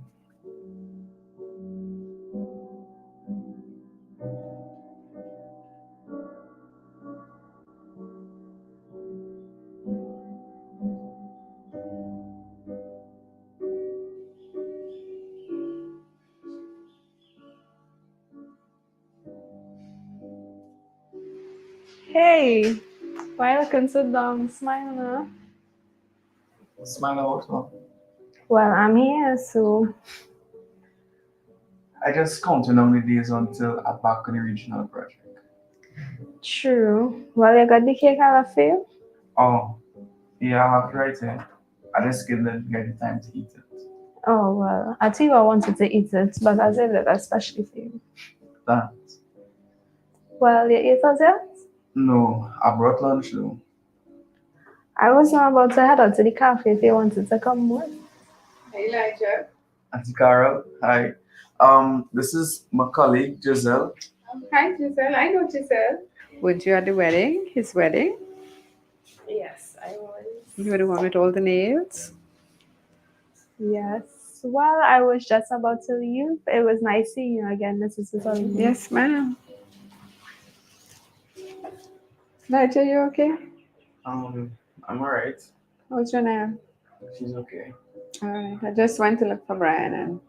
Hey, why looking so dumb? Smile now. Smile out, ma. Well, I'm here, so I just counting down the days until I'm back on the regional project. true. Well, you got the cake I left for you? Oh, yeah, I have it right here. I just didn't get the time to eat it. Oh, well, I think I wanted to eat it, but I saved it especially for you. Thanks. Well, you ate it yet? No, I brought lunch though. I was not about to head out to the cafe if you wanted to come with. Hey, Elijah. Auntie Carol, hi. This is my colleague Giselle. Hi, Giselle. I know Giselle. Weren't you at the wedding? His wedding? Yes, I was. You were the one with all the nails? Yes. Well, I was just about to leave. It was nice seeing you again, Mrs. Sullivan. Yes, ma'am. Elijah, you okay? I'm alright. How's your name? She's okay. All right. I just went to look for Brian and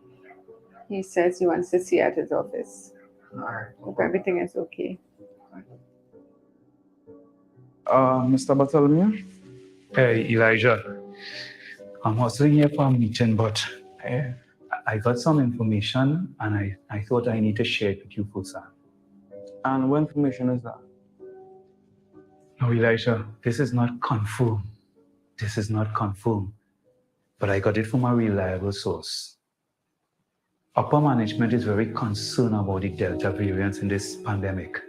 he says he wants to see you at his office. Alright. Hope everything is okay. Mr. Bartholomew? Hey, Elijah. I'm hustling here for a meeting, but I got some information and I thought I need to share it with you first. And what information is that? No, Elijah, this is not confirmed. This is not confirmed. But I got it from a reliable source. Upper management is very concerned about the Delta variant in this pandemic.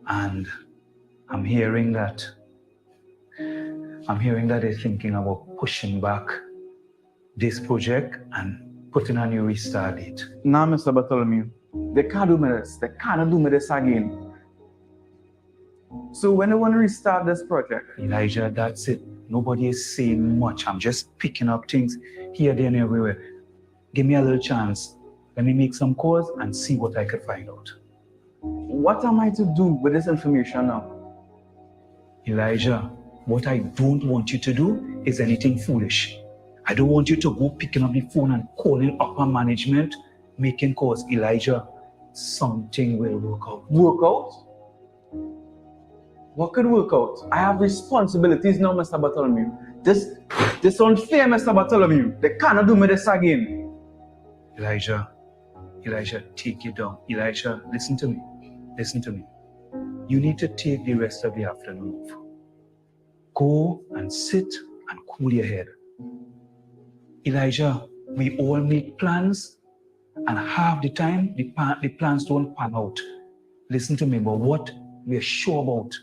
And I'm hearing that they're thinking about pushing back this project and putting a new restart date. Nah, Mr. Bartholomew. They can't do me this. They cannot do me this again. So when they want to restart this project? Elijah, that's it. Nobody is saying much. I'm just picking up things here, there, and everywhere. Give me a little chance. Let me make some calls and see what I could find out. What am I to do with this information now? Elijah, what I don't want you to do is anything foolish. I don't want you to go picking up the phone and calling upper management, making calls. Elijah, something will work out. Work out? What could work out? I have responsibilities now, Mr. Bartholomew. This unfair, Mr. Bartholomew. They cannot do me this again. Elijah, take it down. Elijah, listen to me. You need to take the rest of the afternoon off. Go and sit and cool your head. Elijah, we all make plans, and half the time the plans don't pan out. Listen to me, but what we're sure about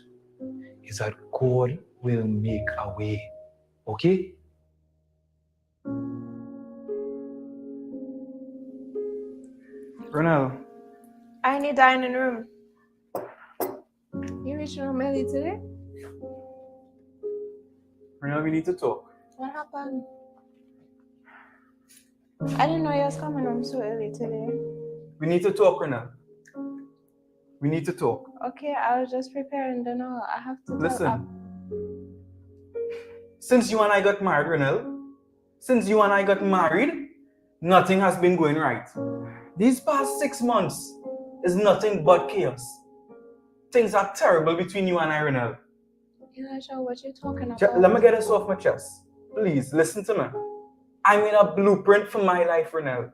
is that God will make a way. Okay? Ronald. I need dining room. You reached home early today? Ronald, we need to talk. What happened? I didn't know you was coming home so early today. We need to talk, Ronald. We need to talk. Okay, I was just preparing dinner. I have to Listen. Since you and I got married, Ronald, nothing has been going right. These past 6 months is nothing but chaos. Things are terrible between you and I, Ronald. Elijah, what you talking about? Let me get this off my chest. Please, listen to me. I made a blueprint for my life, Ronald.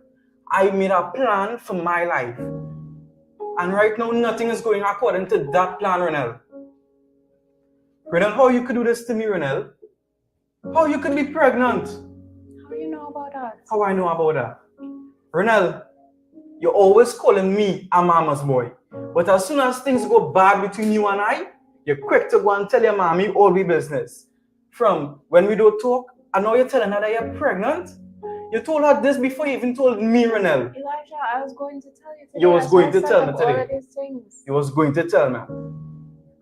I made a plan for my life. And right now, nothing is going according to that plan, Ronald. Ronald, how you could do this to me, Ronald? How you could be pregnant? How you know about that? How I know about that? Ronald, you're always calling me a mama's boy. But as soon as things go bad between you and I, you're quick to go and tell your mommy all the business. From when we don't talk, and now you're telling her that you're pregnant? You told her this before you even told me, Ronald. Elijah, I was going to tell you today. You was going to tell me All today. of these things. You was going to tell me.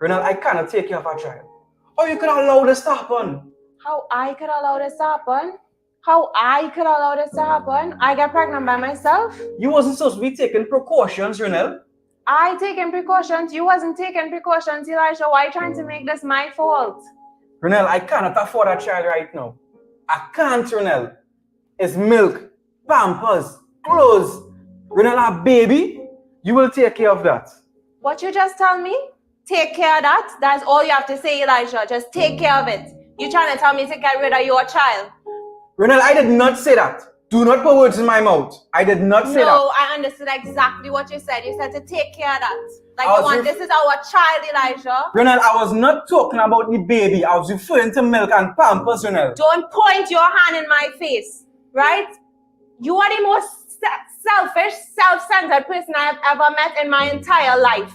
Ronald, I cannot take care of a child. How you could allow this to happen? How I could allow this to happen? How I could allow this to happen? I got pregnant by myself. You wasn't supposed to be taking precautions, Ronald. I taking precautions. You wasn't taking precautions, Elijah. Why are you trying to make this my fault? Ronald, I cannot afford a child right now. I can't, Ronald. It's milk, pampers, clothes. Ronald, a baby, you will take care of that. What you just tell me? Take care of that? That's all you have to say, Elijah. Just take care of it. You trying to tell me to get rid of your child? Ronald, I did not say that. Do not put words in my mouth. I did not say that. No, I understood exactly what you said. You said to take care of that. Like you want, this is our child, Elijah. Ronald, I was not talking about the baby. I was referring to milk and pampers, Ronald. Don't point your hand in my face, right? You are the most selfish, self-centered person I have ever met in my entire life,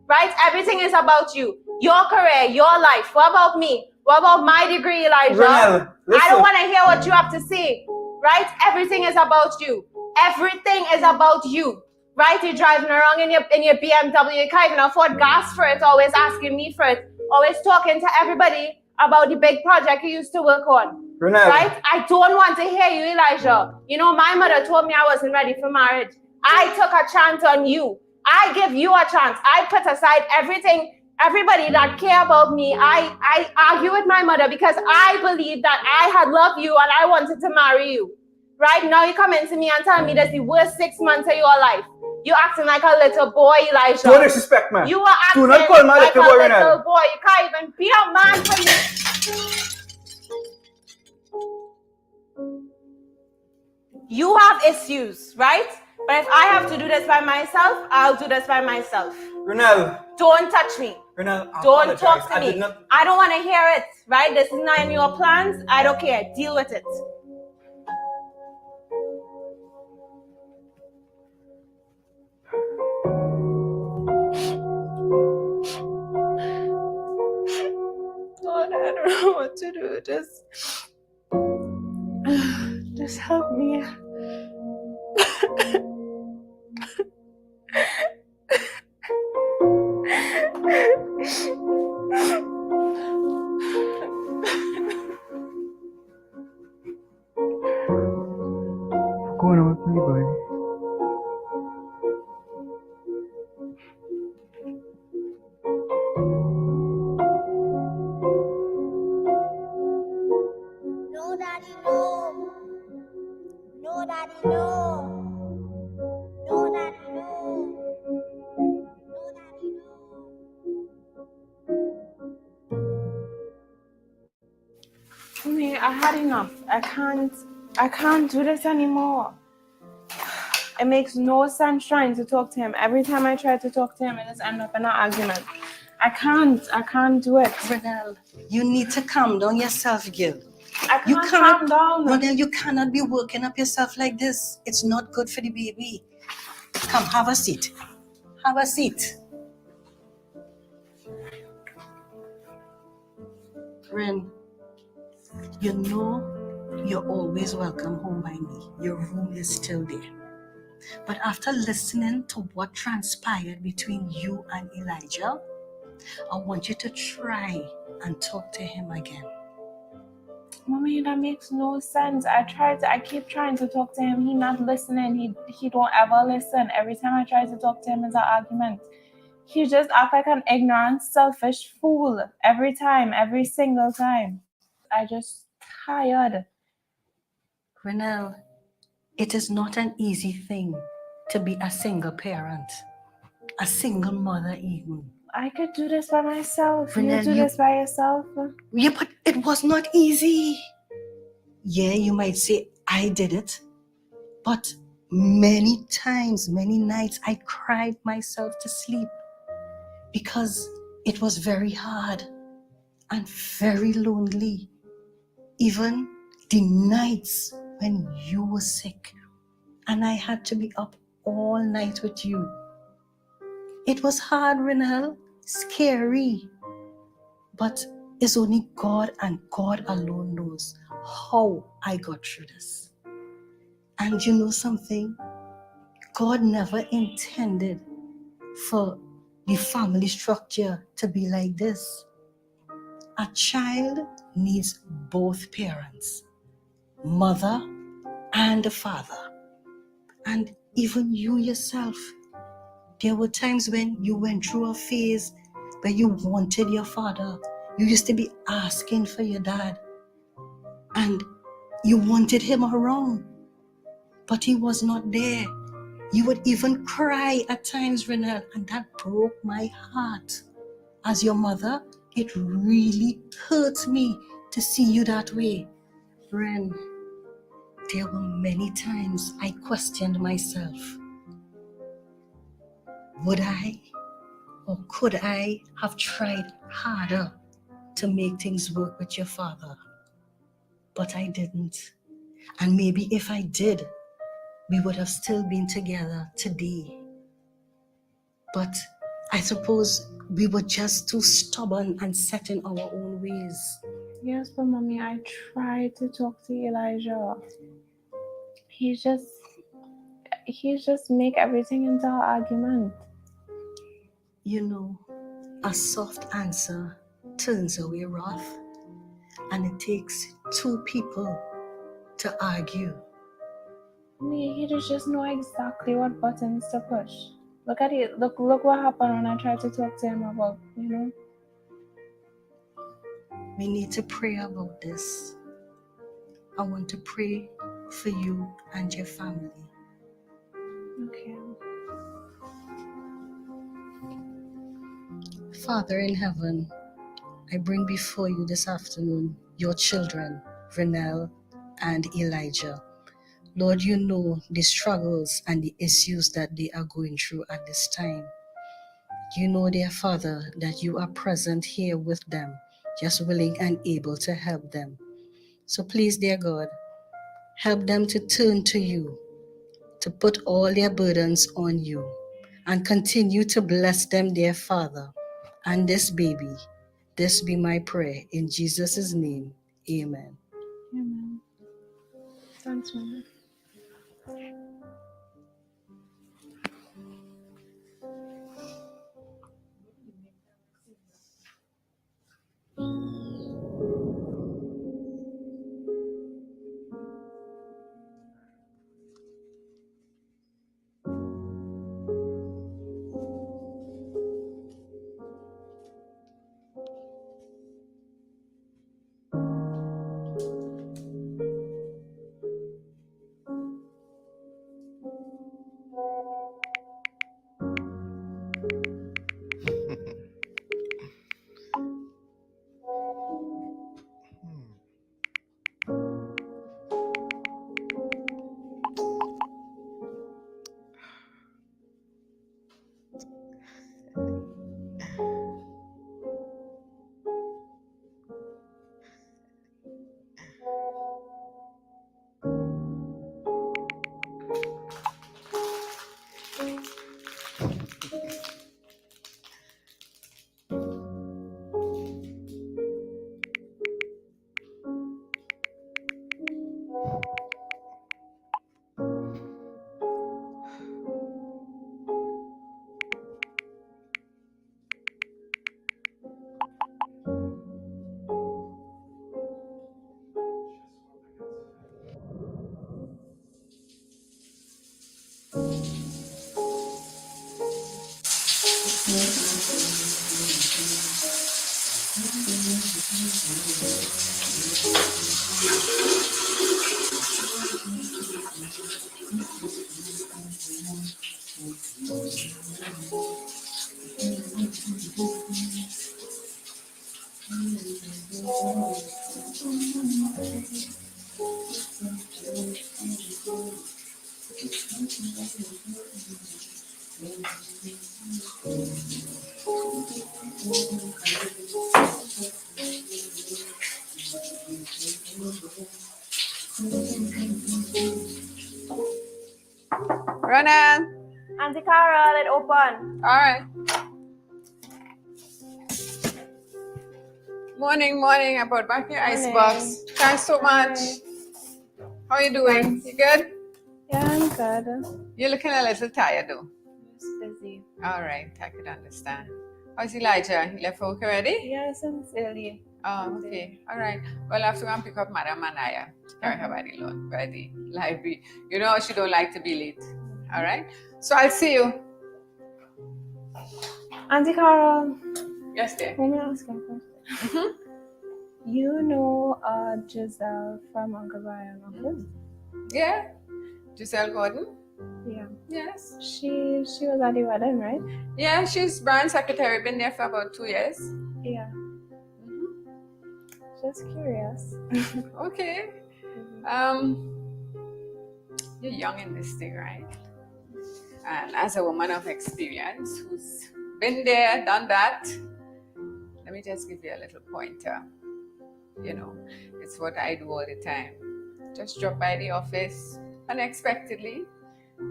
right? Everything is about you. Your career, your life. What about me? What about my degree, Elijah? Ronald, I don't want to hear what you have to say, right? Everything is about you. Everything is about you, right? You're driving around in your BMW. You can't even afford gas for it. Always asking me for it. Always talking to everybody about the big project you used to work on. Ronald. Right? I don't want to hear you, Elijah. You know, my mother told me I wasn't ready for marriage. I took a chance on you. I give you a chance. I put aside everybody that care about me. I argue with my mother because I believe that I had loved you and I wanted to marry you. Right? Now you come into me and tell me that's the worst 6 months of your life. You acting like a little boy, Elijah. Don't disrespect, man. You are acting Do not call my like little boy, a little Ronald. boy. You can't even be a man for you. You have issues, right? But if I have to do this by myself, I'll do this by myself. Ronald. Don't touch me. Ronald, Don't talk to I me. did not... I don't want to hear it, right? This is not in your plans. I don't care. Deal with it. Lord, I don't know what to do. Just help me. What's going on with me? Honey boy. No, Daddy, no. No, Daddy, no. No, Daddy, no. No, Daddy, Mommy, I had enough. I can't do this anymore. It makes no sense trying to talk to him. Every time I try to talk to him, it just ends up in an argument. I can't do it. Renelle, you need to calm down yourself, girl. I can't calm down. Renelle, you cannot be working up yourself like this. It's not good for the baby. Come, have a seat. Have a seat. Ren, you know you're always welcome home by me. Your room is still there. But after listening to what transpired between you and Elijah, I want you to try and talk to him again. Mommy, that makes no sense. I keep trying to talk to him. He not listening. He don't ever listen. Every time I try to talk to him, it's an argument. He just act like an ignorant, selfish fool every time, every single time. I just tired. Renelle, it is not an easy thing to be a single parent, a single mother even. I could do this by myself. Renelle, You do this by yourself. Yeah, but it was not easy. Yeah, you might say I did it, but many times, many nights, I cried myself to sleep because it was very hard and very lonely. Even the nights when you were sick and I had to be up all night with you. It was hard, Renelle, scary. But it's only God and God alone knows how I got through this. And you know something? God never intended for the family structure to be like this. A child needs both parents, mother and a father. And even you yourself, there were times when you went through a phase where you wanted your father. You used to be asking for your dad. And you wanted him around, but he was not there. You would even cry at times, Renelle, and that broke my heart. As your mother, it really hurts me to see you that way. Ren, there were many times I questioned myself. Would I or could I have tried harder to make things work with your father? But I didn't. And maybe if I did, we would have still been together today. But I suppose we were just too stubborn and set in our own ways. Yes, but Mommy, I tried to talk to Elijah. He just make everything into an argument. You know, a soft answer turns away wrath, and it takes two people to argue. Me, he just know exactly what buttons to push. Look at it. Look what happened when I tried to talk to him about, We need to pray about this. I want to pray for you and your family. Okay. Father in heaven, I bring before you this afternoon your children, Renelle and Elijah. Lord, you know the struggles and the issues that they are going through at this time. You know, dear Father, that you are present here with them, just willing and able to help them. So please, dear God, help them to turn to you, to put all their burdens on you, and continue to bless them, dear Father, and this baby. This be my prayer in Jesus' name. Amen. Amen. Thanks, Mama. Ronan. Auntie Carol, it open. All right. Morning, morning. I brought back your icebox. Thanks so much. How are you doing? You good? Yeah, I'm good. You're looking a little tired though. Just busy. All right, I could understand. How's Elijah? He left work already? Yeah, since early. Oh, okay. All right. Well, I have to go and pick up Madam Anaya to carry her by the library. You know she don't like to be late. All right. So I'll see you. Auntie Carol. Yes, dear. Let me ask you a question. You know Giselle from Uncle Brian's office? Yeah. Giselle Gordon? Yeah. Yes. She was at the wedding, right? Yeah, she's brand secretary. Been there for about 2 years. Yeah. Just curious. Okay. You're young in this thing, right? And as a woman of experience who's been there, done that, let me just give you a little pointer. You know, it's what I do all the time. Just drop by the office unexpectedly.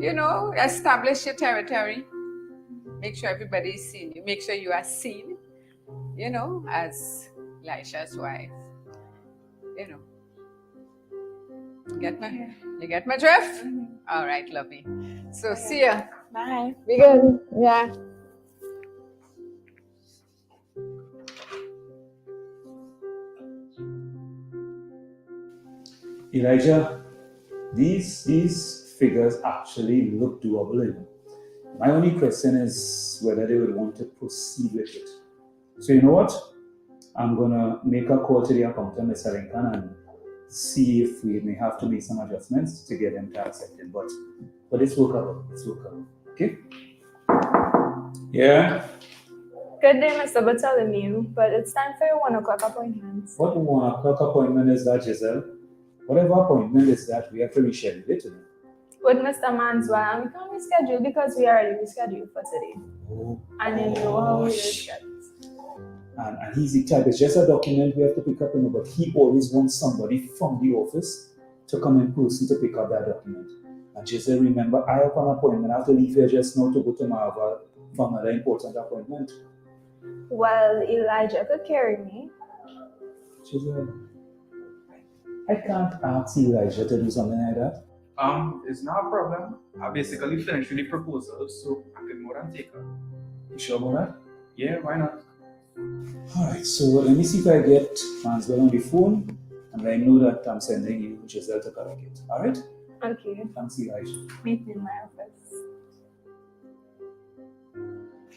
You know, establish your territory. Make sure everybody's seen you. Make sure you are seen, you know, as Elisha's wife. You know. You get my drift? All right, lovey. So see ya. Bye. Be good. Yeah. Elijah, these figures actually look doable. You know? My only question is whether they would want to proceed with it. So you know what? I'm gonna make a call to the accountant, Mr. Lincoln, and see if we may have to make some adjustments to get them to accept it. But it's workable. It's workable. Okay? Yeah. Good day, Mr. Bartholomew, but it's time for your 1 o'clock appointment. What 1 o'clock appointment is that, Giselle? Whatever appointment is that, we have to reschedule it today. With Mr. Manswell, we can't reschedule because we already rescheduled for today. And you know how it is. And he's the type, it's just a document we have to pick up, you know, but he always wants somebody from the office to come in person to pick up that document. And Giselle, remember, I have an appointment. I have to leave here just now to go to Marva for another important appointment. Well, Elijah could carry me. Giselle, I can't ask Elijah to do something like that. It's not a problem. I basically finished with the proposal, so I can more than take her. You sure about that? Yeah, why not? Alright, so let me see if I get Manswell on the phone and I know that I'm sending you Giselle to correct it. Alright? Okay. Thanks, Elijah. Meet me in my office.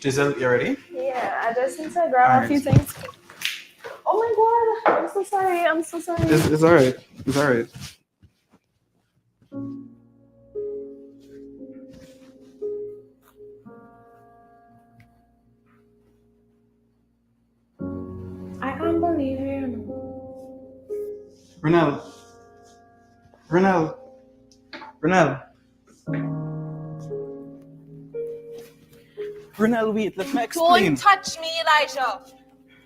Giselle, you ready? Yeah, I just need to grab a few things. Oh my god, I'm so sorry. I'm so sorry. It's alright. It's alright. I can't believe you. Renelle. Renelle, wait, let me explain. Don't touch me, Elijah.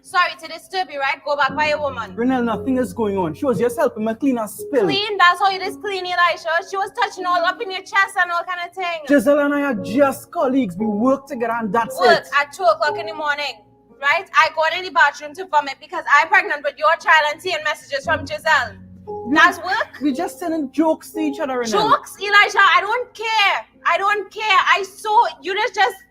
Sorry to disturb you, right? Go back by your woman. Renelle, nothing is going on. She was just helping me clean a spill. Clean? That's how you just clean, Elijah. She was touching all up in your chest and all kind of thing. Giselle and I are just colleagues. We work together and that's Work it. at 2 o'clock in the morning, right? I got in the bathroom to vomit because I'm pregnant with your child and seeing messages from Giselle. That's work? We just sending jokes to each other. Renelle. Jokes, Elijah? I don't care. I don't care. I saw you just...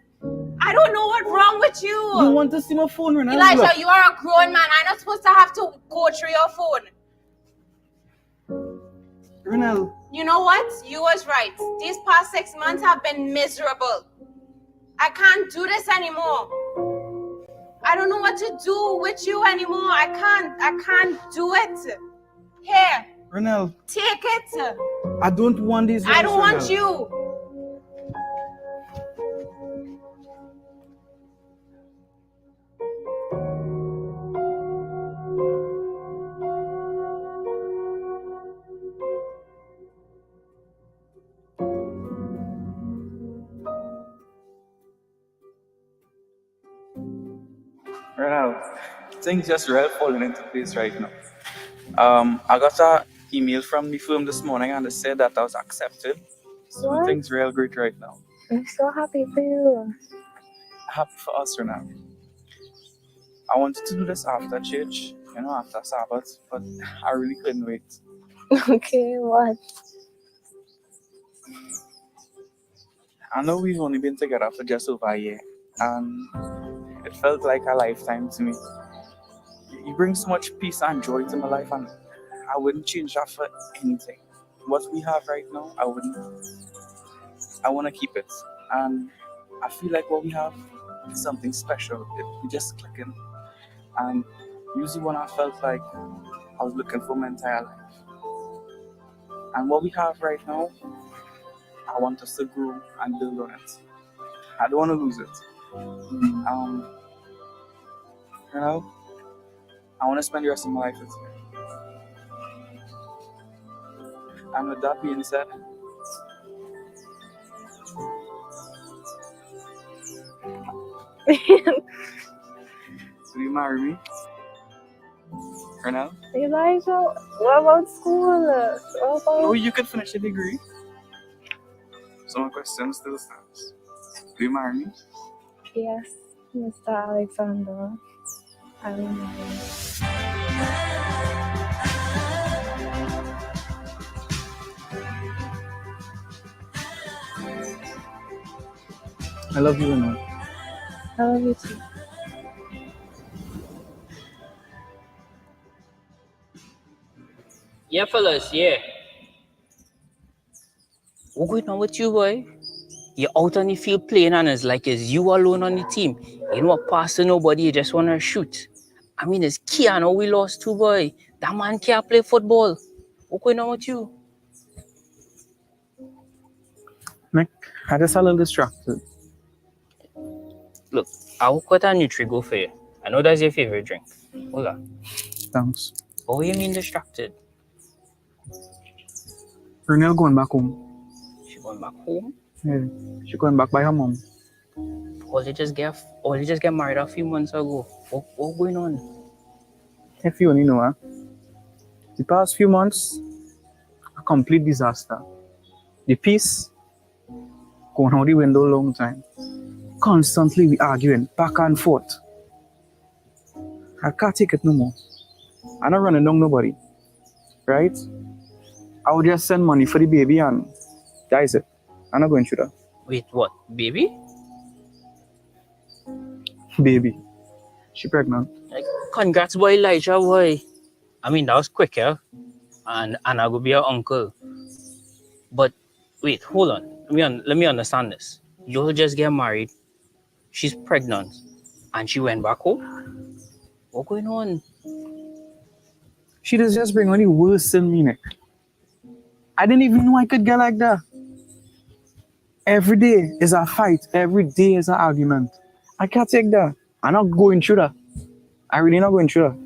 I don't know what's wrong with you. You want to see my phone, Renelle? Elijah, Look. you are a grown man. I'm not supposed to have to go through your phone. Renelle. You know what? You was right. These past 6 months have been miserable. I can't do this anymore. I don't know what to do with you anymore. I can't do it. Here. Renelle. Take it. I don't want these. I don't want Renelle. you. things just real falling into place right now. I got an email from the firm this morning and they said that I was accepted. So What? things real great right now. I'm so happy for you. Happy for us right now. I wanted to do this after church, after Sabbath, but I really couldn't wait. Okay, what? I know we've only been together for just over a year, and it felt like a lifetime to me. You bring so much peace and joy to my life, and I wouldn't change that for anything. What we have right now, I wouldn't. I want to keep it, and I feel like what we have is something special. We just clicking, and usually when I felt like I was looking for my entire life, and what we have right now, I want us to grow and build on it. I don't want to lose it. I want to spend the rest of my life with you. And with that being said, will you marry me? Renelle? Elijah, what about school? What about... No, you could finish a degree. So my question still stands. Will you marry me? Yes, Mr. Alexander. I will marry you. I love you, Renelle. I love you too. Yeah, fellas, yeah. What's going on with you, boy? You're out on the field playing and it's like it's you alone on the team. You don't want to pass to nobody, you just want to shoot. I mean, it's Keanu we lost to, boy. That man can't play football. What's going on with you? Nick, I just a little distracted. Look, I will cut a Nutrigo for you. I know that's your favorite drink. Hold on. Thanks. Oh, you mean distracted? Renelle going back home. She going back home? Yeah, she going back by her mom. Or they just get married a few months ago. What's going on? If you only know, the past few months, a complete disaster. The peace going out the window a long time. Constantly we arguing back and forth. I can't take it no more. I'm not running down nobody. Right? I would just send money for the baby and that is it. I'm not going through that. Wait, what? Baby? Baby. She pregnant. Like, congrats, boy, Elijah, boy. I mean, that was quick, yeah? And I will be your uncle. But wait, hold on. Let me understand this. You'll just get married. She's pregnant. And she went back home? What's going on? She does just bring on the worst in me, Nick. I didn't even know I could get like that. Every day is a fight. Every day is an argument. I can't take that. I'm not going through that. I'm really not going through that.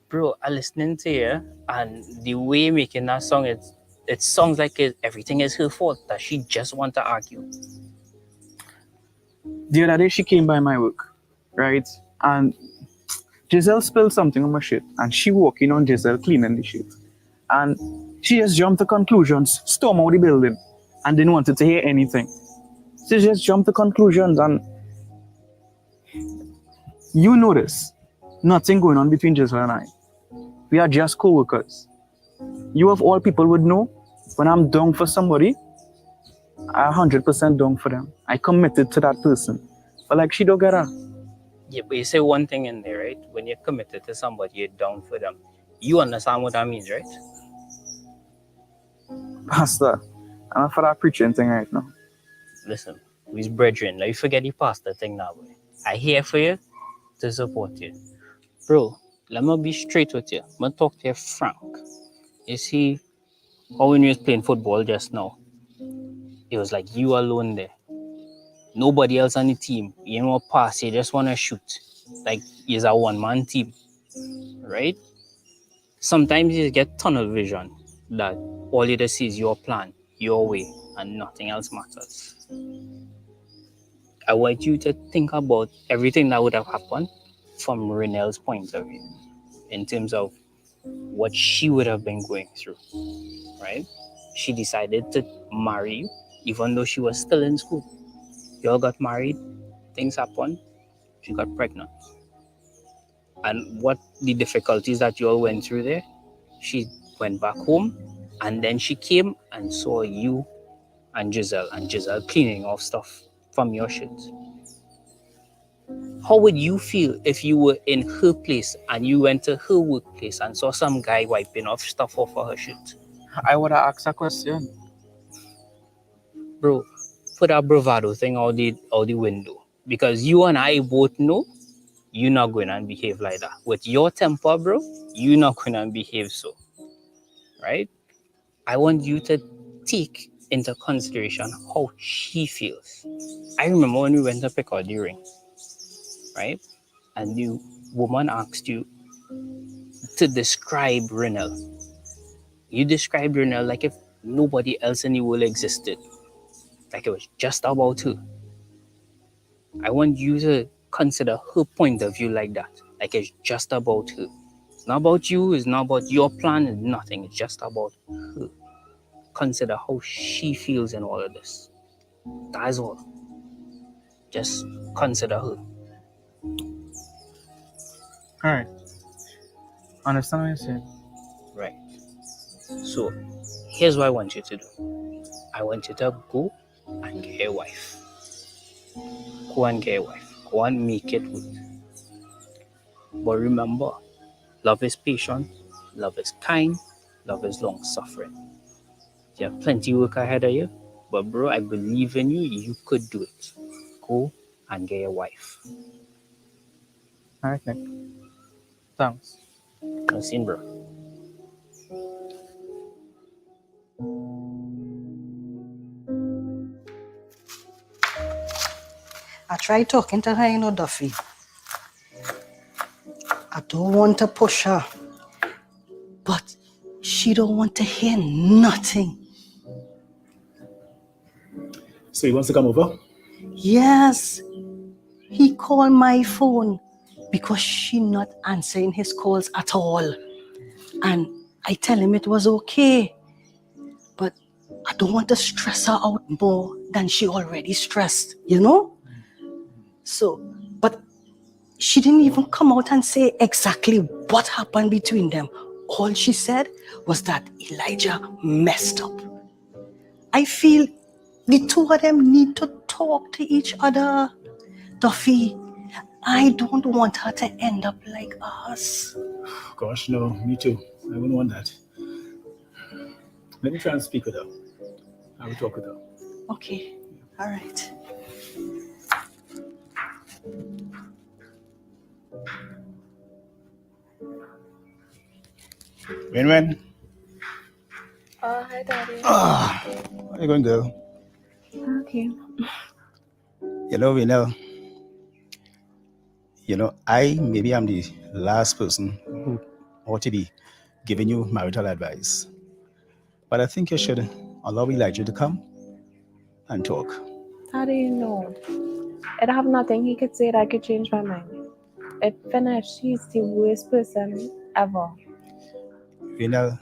Bro, I'm listening to you, and the way you're making that song, it sounds like everything is her fault, that she just wants to argue. The other day she came by my work, right? And Giselle spilled something on my shit, and she walking on Giselle cleaning the shit. And she just jumped to conclusions, stormed out the building, and didn't want to hear anything. She just jumped to conclusions, and you know this. Nothing going on between Giselle and I. We are just co-workers. You of all people would know, when I'm down for somebody, I'm 100% down for them. I committed to that person. But like, she don't get her. Yeah, but you say one thing in there, right? When you're committed to somebody, you're down for them. You understand what that means, right? Pastor, I'm not for that preaching thing right now. Listen, we's brethren. Now you forget the pastor thing now, boy. I here for you to support you. Bro, let me be straight with you. I'm going to talk to you frank. You see, how when you was playing football just now, it was like you alone there. Nobody else on the team. You know, pass, you just want to shoot. Like, it's a one-man team, right? Sometimes you get tunnel vision that all you just see is your plan, your way, and nothing else matters. I want you to think about everything that would have happened from Renelle's point of view, in terms of what she would have been going through, right? She decided to marry you, even though she was still in school. You all got married, things happened, she got pregnant. And what the difficulties that you all went through there, she went back home, and then she came and saw you and Giselle cleaning off stuff from your shit. How would you feel if you were in her place and you went to her workplace and saw some guy wiping off stuff off of her shit? I would have asked a question. Bro, put that bravado thing out the window. Because you and I both know you're not going to behave like that. With your temper, bro, you're not going to behave so. Right? I want you to take into consideration how she feels. I remember when we went to pick out the ring, right? And the woman asked you to describe Renelle. You described Renelle like if nobody else in the world existed. Like it was just about her. I want you to consider her point of view like that. Like it's just about her. It's not about you, it's not about your plan, it's nothing. It's just about her. Consider how she feels in all of this. That's all. Just consider her. Alright. Understand what you're saying? Right. So, here's what I want you to do. I want you to go and get a wife. Go and get a wife. Go and make it work. But remember, love is patient, love is kind, love is long suffering. You have plenty of work ahead of you, but bro, I believe in you. You could do it. Go and get a wife. Alright, Nick. Thanks. Listen, bro. I tried talking to her, Duffy. I don't want to push her, but she don't want to hear nothing. So he wants to come over? Yes. He called my phone because she not answering his calls at all. And I tell him it was okay. But I don't want to stress her out more than she already stressed, So, but she didn't even come out and say exactly what happened between them. All she said was that Elijah messed up. I feel the two of them need to talk to each other. Duffy, I don't want her to end up like us. Gosh, no, me too. I wouldn't want that. Let me try and speak with her. I will talk with her. Okay, all right. Win-win. Hi, Daddy. How are you going, girl? Okay. Renelle, maybe I'm the last person who ought to be giving you marital advice. But I think you should allow Elijah to come and talk. How do you know? I have nothing he could say that could change my mind. It finished. He's the worst person ever. Renelle,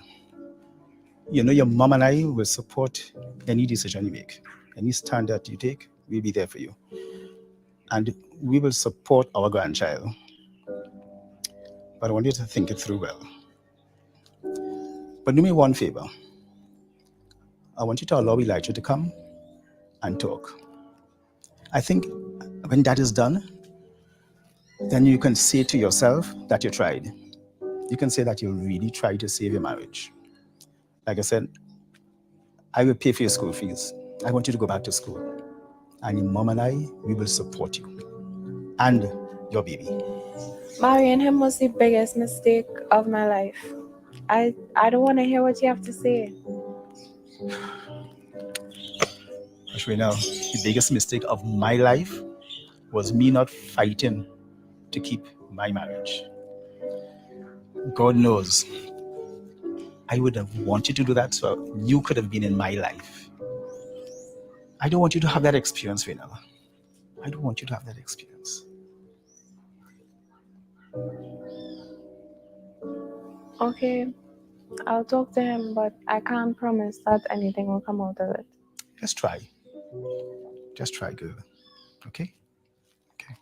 your mom and I will support any decision you make. Any stand that you take, we'll be there for you. And we will support our grandchild. But I want you to think it through well. But do me one favor. I want you to allow Elijah to come and talk. I think when that is done, then you can say to yourself that you tried. You can say that you really tried to save your marriage. Like I said, I will pay for your school fees. I want you to go back to school. And your mom and I, we will support you. And your baby. Marrying him was the biggest mistake of my life. I don't want to hear what you have to say. Ashwina, the biggest mistake of my life was me not fighting to keep my marriage. God knows, I would have wanted to do that so you could have been in my life. I don't want you to have that experience, Renella. I don't want you to have that experience. Okay, I'll talk to him, but I can't promise that anything will come out of it. Just try. Just try, girl. Okay? Okay.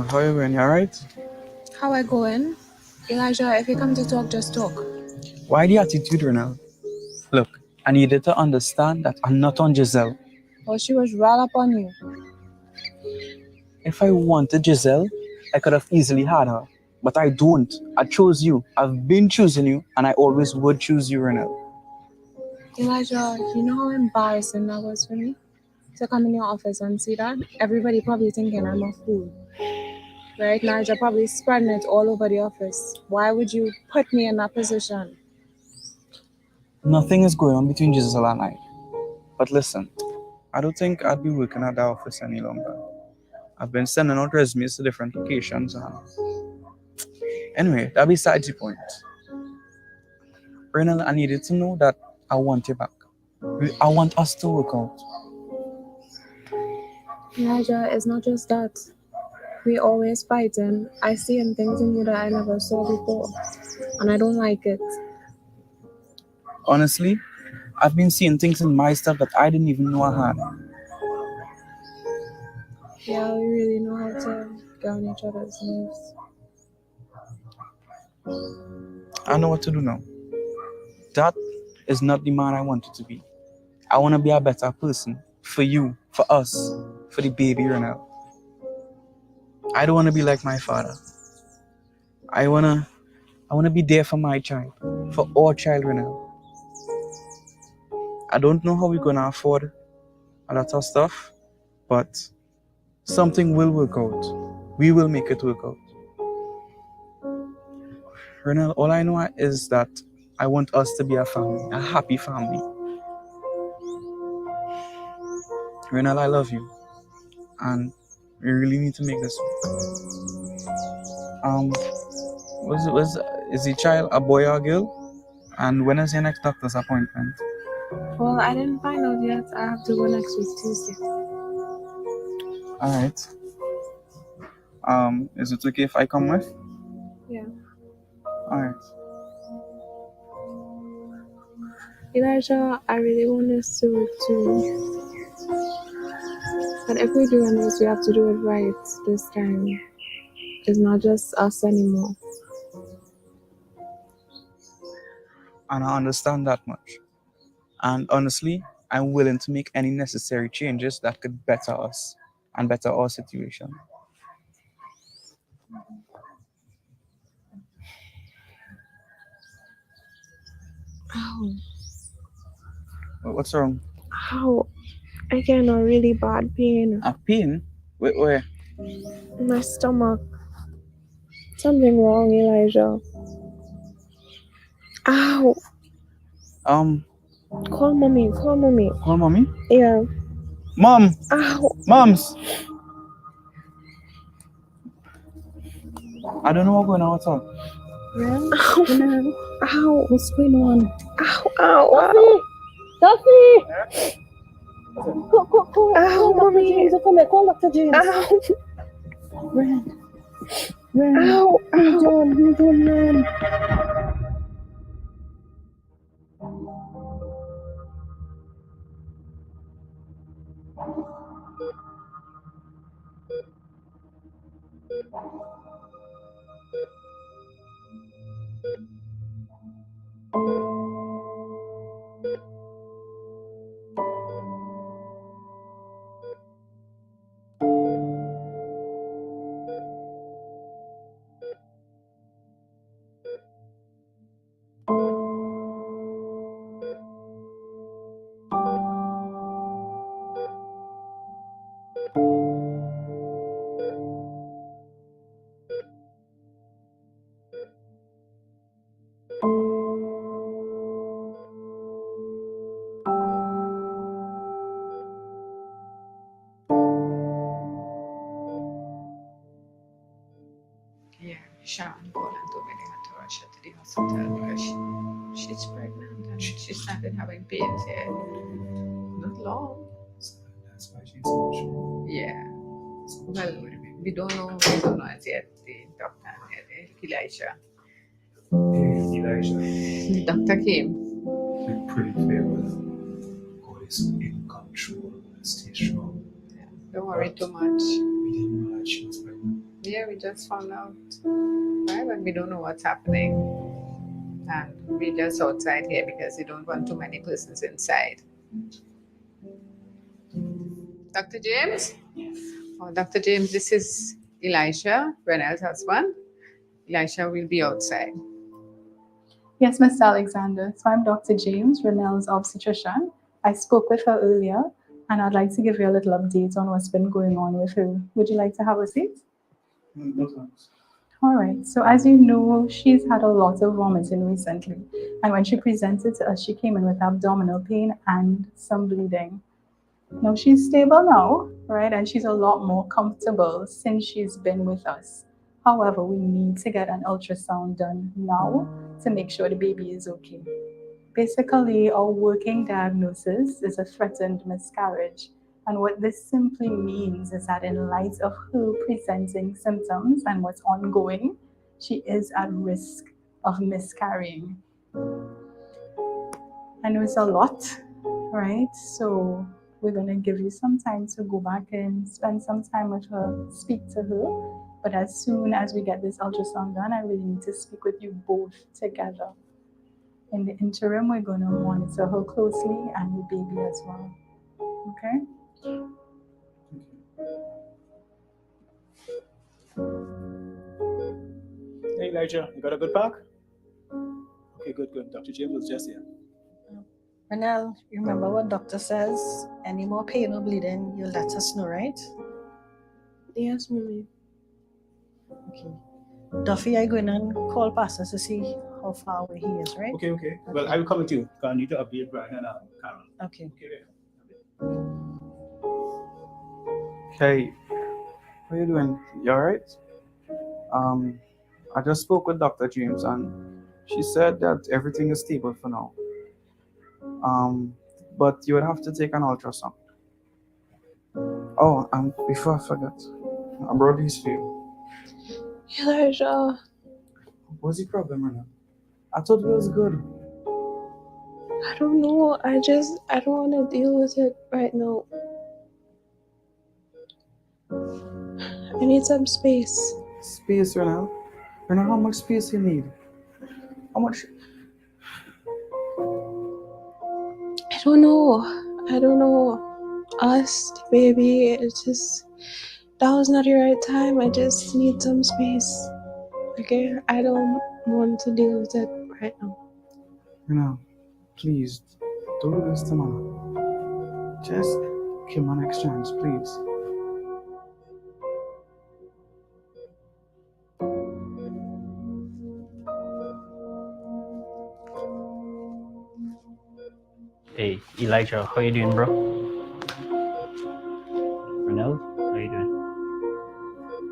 How you doing? You alright? How I going? Elijah, if you come to talk, just talk. Why the attitude, Renal? Look, I needed to understand that I'm not on Giselle. Well, she was right up on you. If I wanted Giselle, I could have easily had her. But I don't. I chose you. I've been choosing you, and I always would choose you, Renal. Elijah, you know how embarrassing that was for me? To come in your office and see that? Everybody probably thinking I'm a fool. Right? Nigel probably spreading it all over the office. Why would you put me in that position? Nothing is going on between Giselle and I. But listen, I don't think I'd be working at the office any longer. I've been sending out resumes to different locations. Anyway, that besides the point. Renal, I needed to know that I want you back. I want us to work out. Elijah, it's not just that. We always fighting. I see things in you that I never saw before. And I don't like it. Honestly, I've been seeing things in my stuff that I didn't even know I had. Yeah, we really know how to get on each other's nerves. I know what to do now. That is not the man I wanted to be. I want to be a better person for you, for us, for the baby Renal. I don't want to be like my father. I wanna be there for my child, for all children now. I don't know how we're gonna afford a lot of stuff, but something will work out. We will make it work out. Renal, all I know is that I want us to be a family, a happy family. Renal, I love you, and we really need to make this work. Is the child a boy or a girl? And when is your next doctor's appointment? Well, I didn't find out yet. I have to go next week, Tuesday. Alright. Is it okay if I come with? Yeah. Alright. Elijah, I really want us to work too. But if we're doing this, we have to do it right this time. It's not just us anymore. And I understand that much. And honestly, I'm willing to make any necessary changes that could better us and better our situation. Ow. What's wrong? Ow. I get a really bad pain. A pain? Where? My stomach. Something wrong, Elijah. Ow. Call mommy. Call mommy. Call mommy? Yeah. Mom! Ow. Moms! I don't know what's going on. What's up? Ow. Ow. What's going on? Ow. Ow. Duffy! Ow, mommy. Come here, call Dr. James. Ow. Ren. Ow. What are you doing? What are you doing, man? Yeah, Sean called and told me they had to rush her to the hospital. hospital because she's pregnant and she started having pains here. Not long. That's why she's emotional. Yeah. Well, we don't know what's going on yet. The doctor, Elijah. Hey, Elijah. The doctor came. We pray for you. God is in control. Stay strong. Don't worry too much. We didn't know that she was pregnant. Yeah, we just found out. Right? But we don't know what's happening. And we're just outside here because we don't want too many persons inside. Dr. James? Oh, Dr. James, this is Elisha, Renel's husband. Elisha will be outside. Yes, Mr. Alexander. So I'm Dr. James, Renel's obstetrician. I spoke with her earlier, and I'd like to give you a little update on what's been going on with her. Would you like to have a seat? No thanks. All right. So as you know, she's had a lot of vomiting recently. And when she presented to us, she came in with abdominal pain and some bleeding. Now she's stable now, right? And she's a lot more comfortable since she's been with us. However, we need to get an ultrasound done now to make sure the baby is okay. Basically, our working diagnosis is a threatened miscarriage. And what this simply means is that in light of her presenting symptoms and what's ongoing, she is at risk of miscarrying. I know it's a lot, right? So we're going to give you some time to go back and spend some time with her, speak to her. But as soon as we get this ultrasound done, I really need to speak with you both together. In the interim, we're going to monitor her closely and the baby as well. Okay? Hey, Elijah, you got a good pack? Okay, good. Dr. James was just here. Renel, remember what doctor says? Any more pain or bleeding, you'll let us know, right? Yes, Mommy. Okay. Duffy, I'm going to call Pastor to see how far away he is, right? Okay. Well, I will come with you because I need to update Brian and Carol. Okay. Hey, how you doing? You alright? I just spoke with Dr. James and she said that everything is stable for now. But you would have to take an ultrasound. Oh, and before I forget, I brought these for you. Elijah, What's the problem, Renee? I thought it was good. I don't know. I don't want to deal with it right now. I need some space. Space, Renee? Renee, how much space you need? How much? I don't know. Us, the baby, it's just, that was not the right time. I just need some space. Okay? I don't want to deal with it right now. Renee, please, don't do this to Mama. Just give me an next chance, please. Hey, Elijah, how you doing, bro? Ronald, how you doing?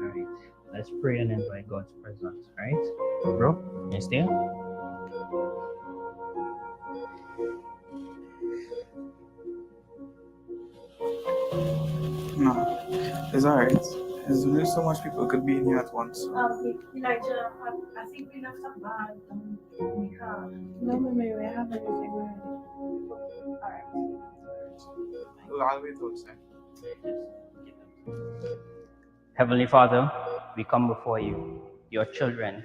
Alright, let's pray and invite God's presence, alright? Bro, you still? No, it's alright. There's only so much people could be in here at once. Elijah, I think we left a bag in the car. No, Mommy, we have everything ready. Alright. I'll wait outside. Heavenly Father, we come before you, your children.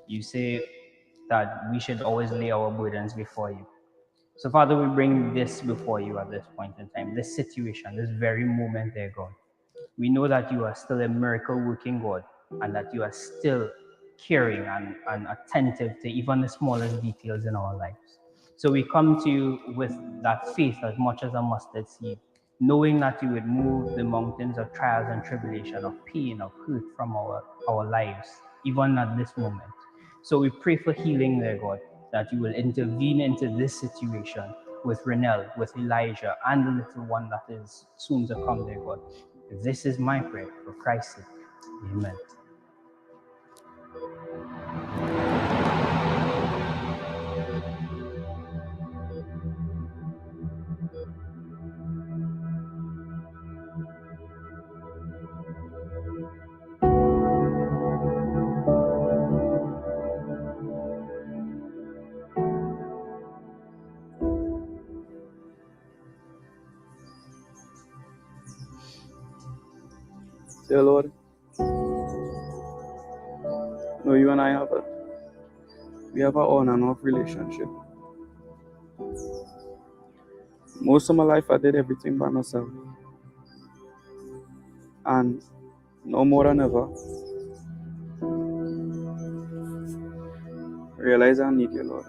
You say that we should always lay our burdens before you. So, Father, we bring this before you at this point in time, this situation, this very moment, dear God. We know that you are still a miracle working God and that you are still caring and attentive to even the smallest details in our lives. So we come to you with that faith as much as a mustard seed, knowing that you would move the mountains of trials and tribulation, of pain, of hurt from our lives, even at this moment. So we pray for healing there, God, that you will intervene into this situation with Renel, with Elijah, and the little one that is soon to come there, God. This is my prayer for Christ's sake. Amen. Dear Lord, know you and I we have an on and off relationship. Most of my life I did everything by myself. And no more than ever, realize I need you, Lord.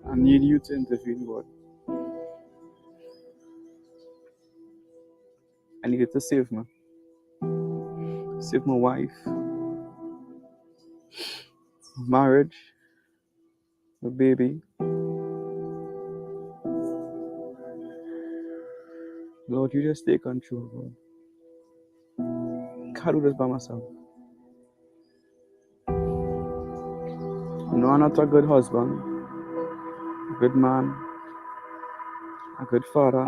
I need you to intervene, Lord. I need you to save me. Save my wife, my marriage, my baby. Lord, you just take control, Lord. I can't do this by myself. I know I'm not a good husband, a good man, a good father.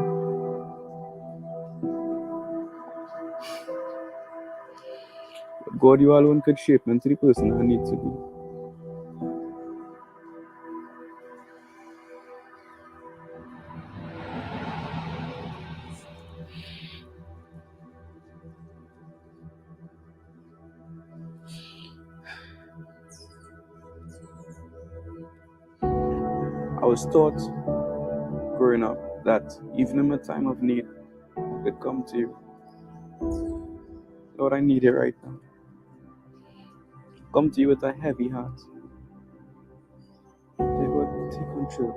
But God, you alone could shape me into the person I need to be. I was taught growing up that even in my time of need, I could come to you. Lord, I need it right now. Come to you with a heavy heart. Dear God, take control.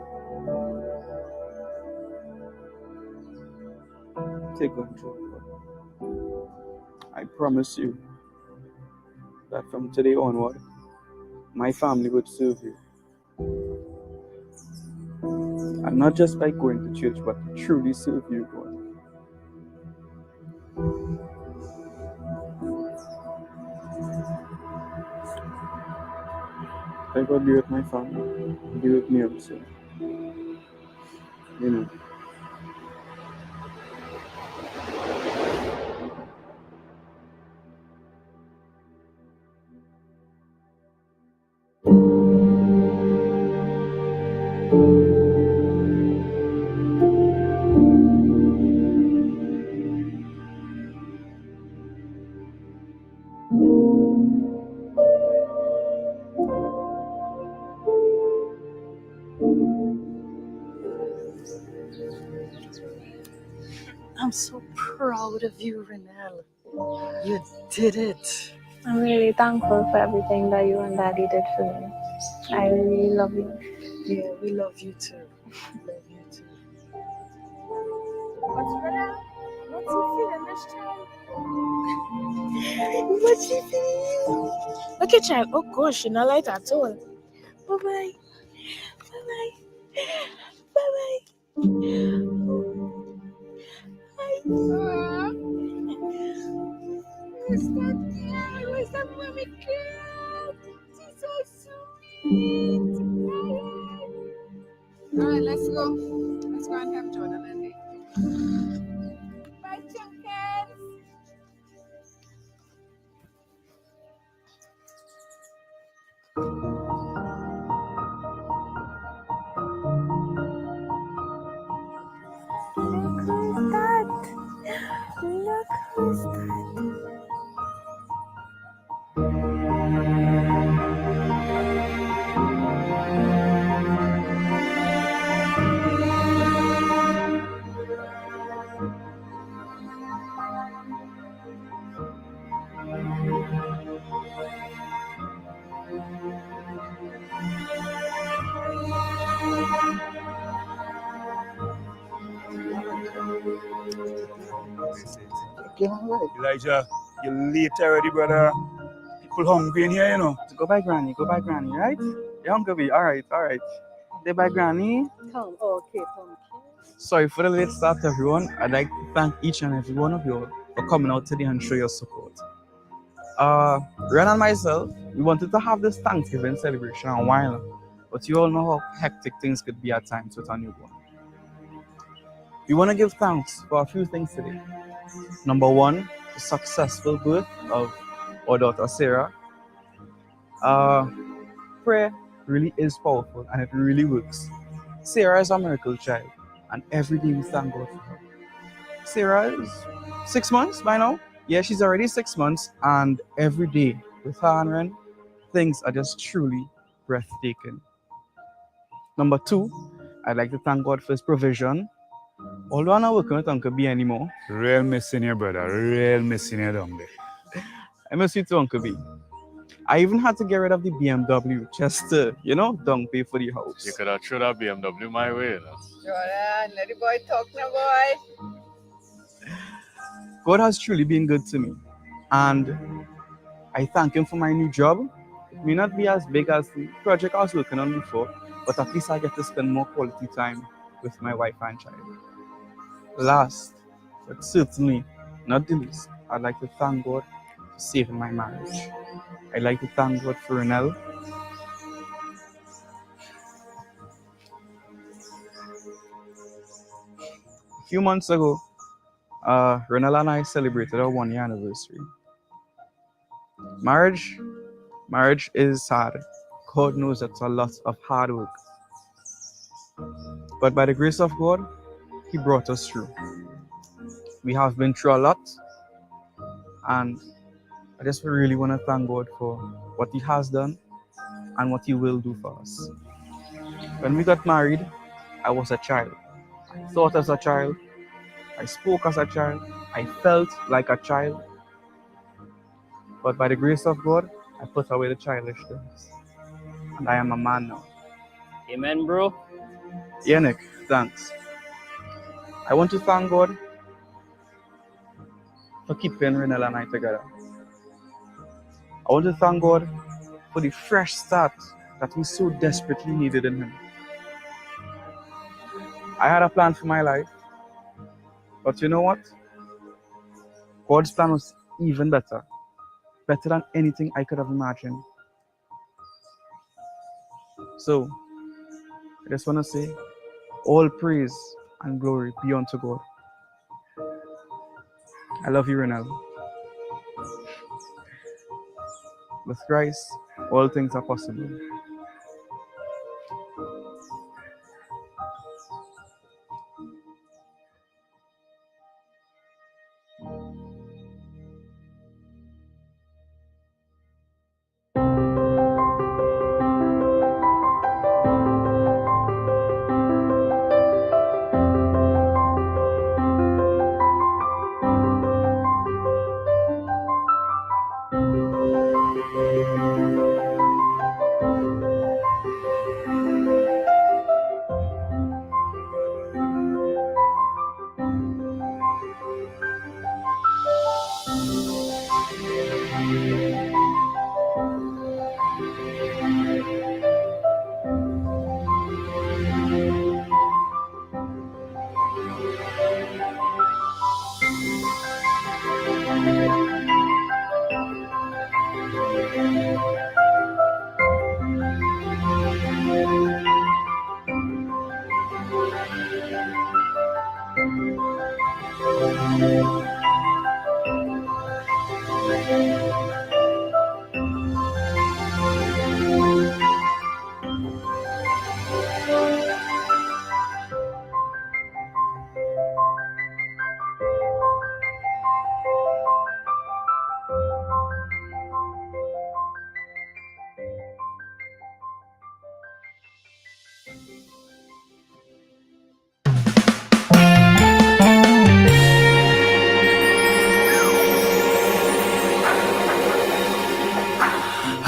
Take control, Lord. I promise you that from today onward, my family would serve you. And not just by going to church, but to truly serve you, God. May God be with my family. Be with me also. Amen. I'm so proud of you, Renelle. You did it. I'm really thankful for everything that you and Daddy did for me. I really love you. Yeah, we love you too. Love you too. What's Renelle? What's he feeling this child? What's she feeling? Okay, child. Oh gosh, you're not like that at all. Bye-bye. Bye-bye. Bye-bye. Where's that girl? Where's that mommy girl? She's so sweet. Alright, let's go. Let's go and have Jordan and Lee. Bye, Chunkers. Look who's that? Look who's that? Elijah, you're late already, brother. People hungry in here, you know. Go by Granny, right? You're hungry. Alright. Stay by Granny. Come, okay, come. Sorry for the late start, everyone. I'd like to thank each and every one of you for coming out today and show your support. Ren and myself, we wanted to have this Thanksgiving celebration a while now, but you all know how hectic things could be at times with a newborn. We want to give thanks for a few things today. Number one, the successful birth of our daughter Sarah. Prayer really is powerful and it really works. Sarah is a miracle child, and every day we thank God for her. Sarah is 6 months by now. Yeah, she's already 6 months, and every day with her and Ren, things are just truly breathtaking. Number two, I'd like to thank God for his provision. Although I'm not working with Uncle B anymore. Real missing you, brother. Real missing you down there. I miss you too, Uncle B. I even had to get rid of the BMW just to, don't pay for the house. You could have thrown that BMW my way, Jordan, let the boy talk now, boy. God has truly been good to me, and I thank him for my new job. It may not be as big as the project I was working on before, but at least I get to spend more quality time with my wife and child. Last, but certainly not the least, I'd like to thank God for saving my marriage. I'd like to thank God for Renelle. A few months ago, Renelle and I celebrated our 1 year anniversary. Marriage is hard. God knows it's a lot of hard work. But by the grace of God, He brought us through. We have been through a lot, and I just really want to thank God for what He has done and what He will do for us. When we got married, I was a child. I thought as a child. I spoke as a child. I felt like a child. But by the grace of God, I put away the childish things. And I am a man now. Amen, bro. Yeah, Nick, thanks. I want to thank God for keeping Renelle and I together. I want to thank God for the fresh start that we so desperately needed in Him. I had a plan for my life, but you know what? God's plan was even better than anything I could have imagined. So, I just want to say, all praise and glory be unto God. I love you, Renelle. With Christ, all things are possible.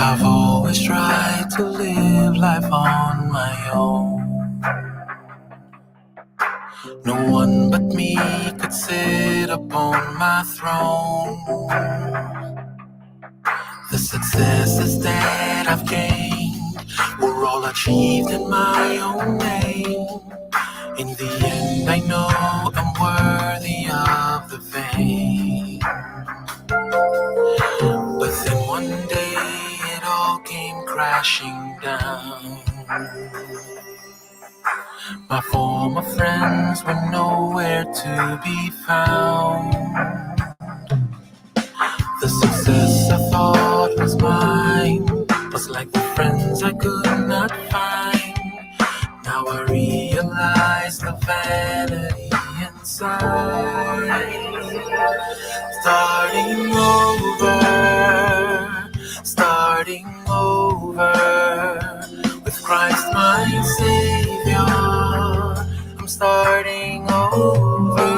I've always tried to live life on my own. No one but me could sit upon my throne. The successes that I've gained were all achieved in my own name. In the end, I know I'm worthy of the fame. But then one day it all came crashing down. My former friends were nowhere to be found. The success I thought was mine was like the friends I could not find. Now I realize the vanity in Starting over, starting over with Christ my Savior. I'm starting over.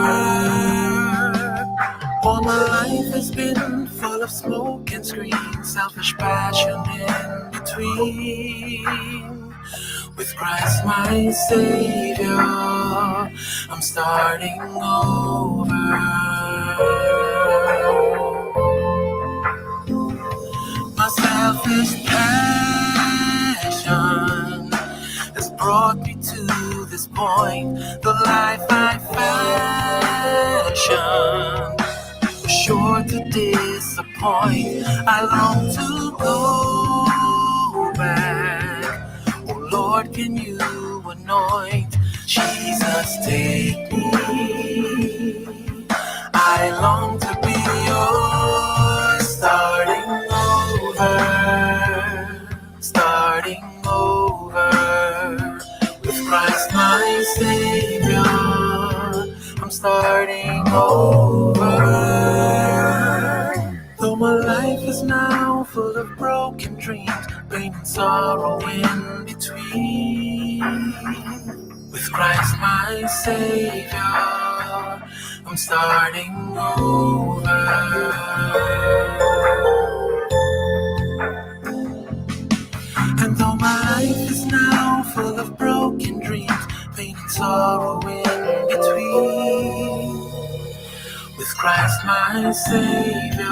All my life has been full of smoke and screen, selfish passion in between. With Christ my Savior, I'm starting over. My selfish passion has brought me to this point. The life I fashion was sure to disappoint. I long to go back. Oh Lord, can you anoint Jesus, take me? I long to be yours, starting over, starting over with Christ my Savior. I'm starting over. Though my life is now full of broken dreams, pain and sorrow in between. With Christ my Savior, I'm starting over. And though my life is now full of broken dreams, pain and sorrow in between, with Christ my Savior,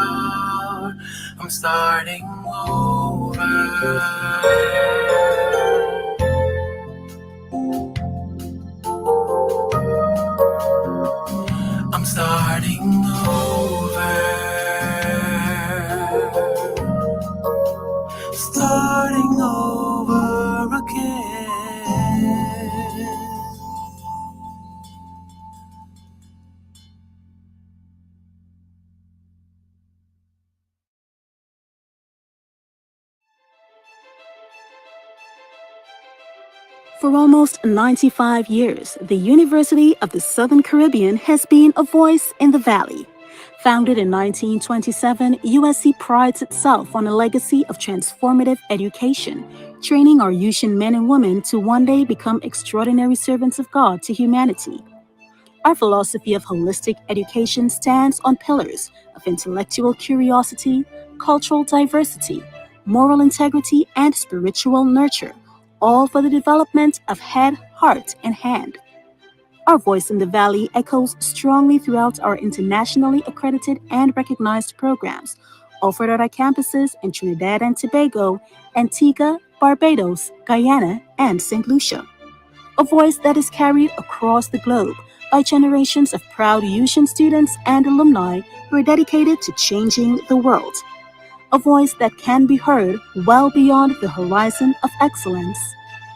I'm starting over. I'm starting over. Starting over again. For almost 95 years, the University of the Southern Caribbean has been a voice in the Valley. Founded in 1927, USC prides itself on a legacy of transformative education, training our Usean men and women to one day become extraordinary servants of God to humanity. Our philosophy of holistic education stands on pillars of intellectual curiosity, cultural diversity, moral integrity, and spiritual nurture, all for the development of head, heart, and hand. Our voice in the Valley echoes strongly throughout our internationally accredited and recognized programs, offered at our campuses in Trinidad and Tobago, Antigua, Barbados, Guyana, and St. Lucia. A voice that is carried across the globe by generations of proud Usean students and alumni who are dedicated to changing the world. A voice that can be heard well beyond the horizon of excellence.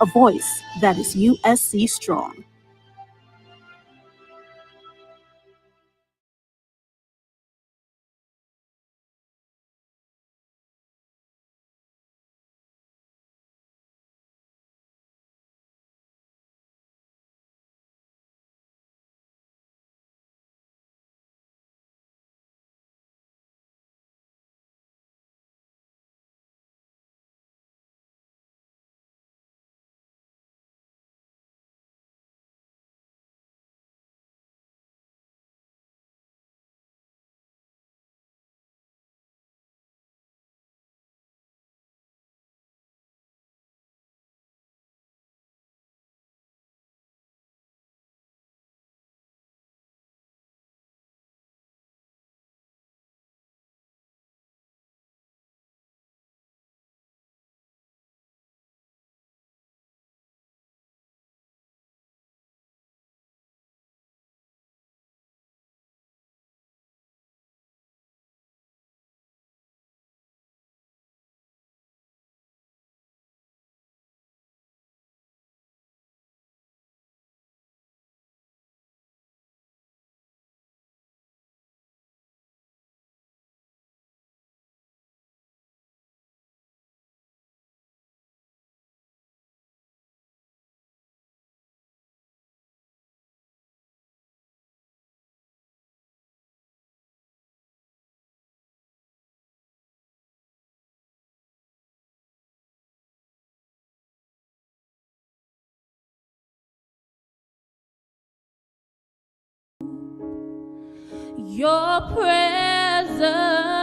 A voice that is USC strong. your presence.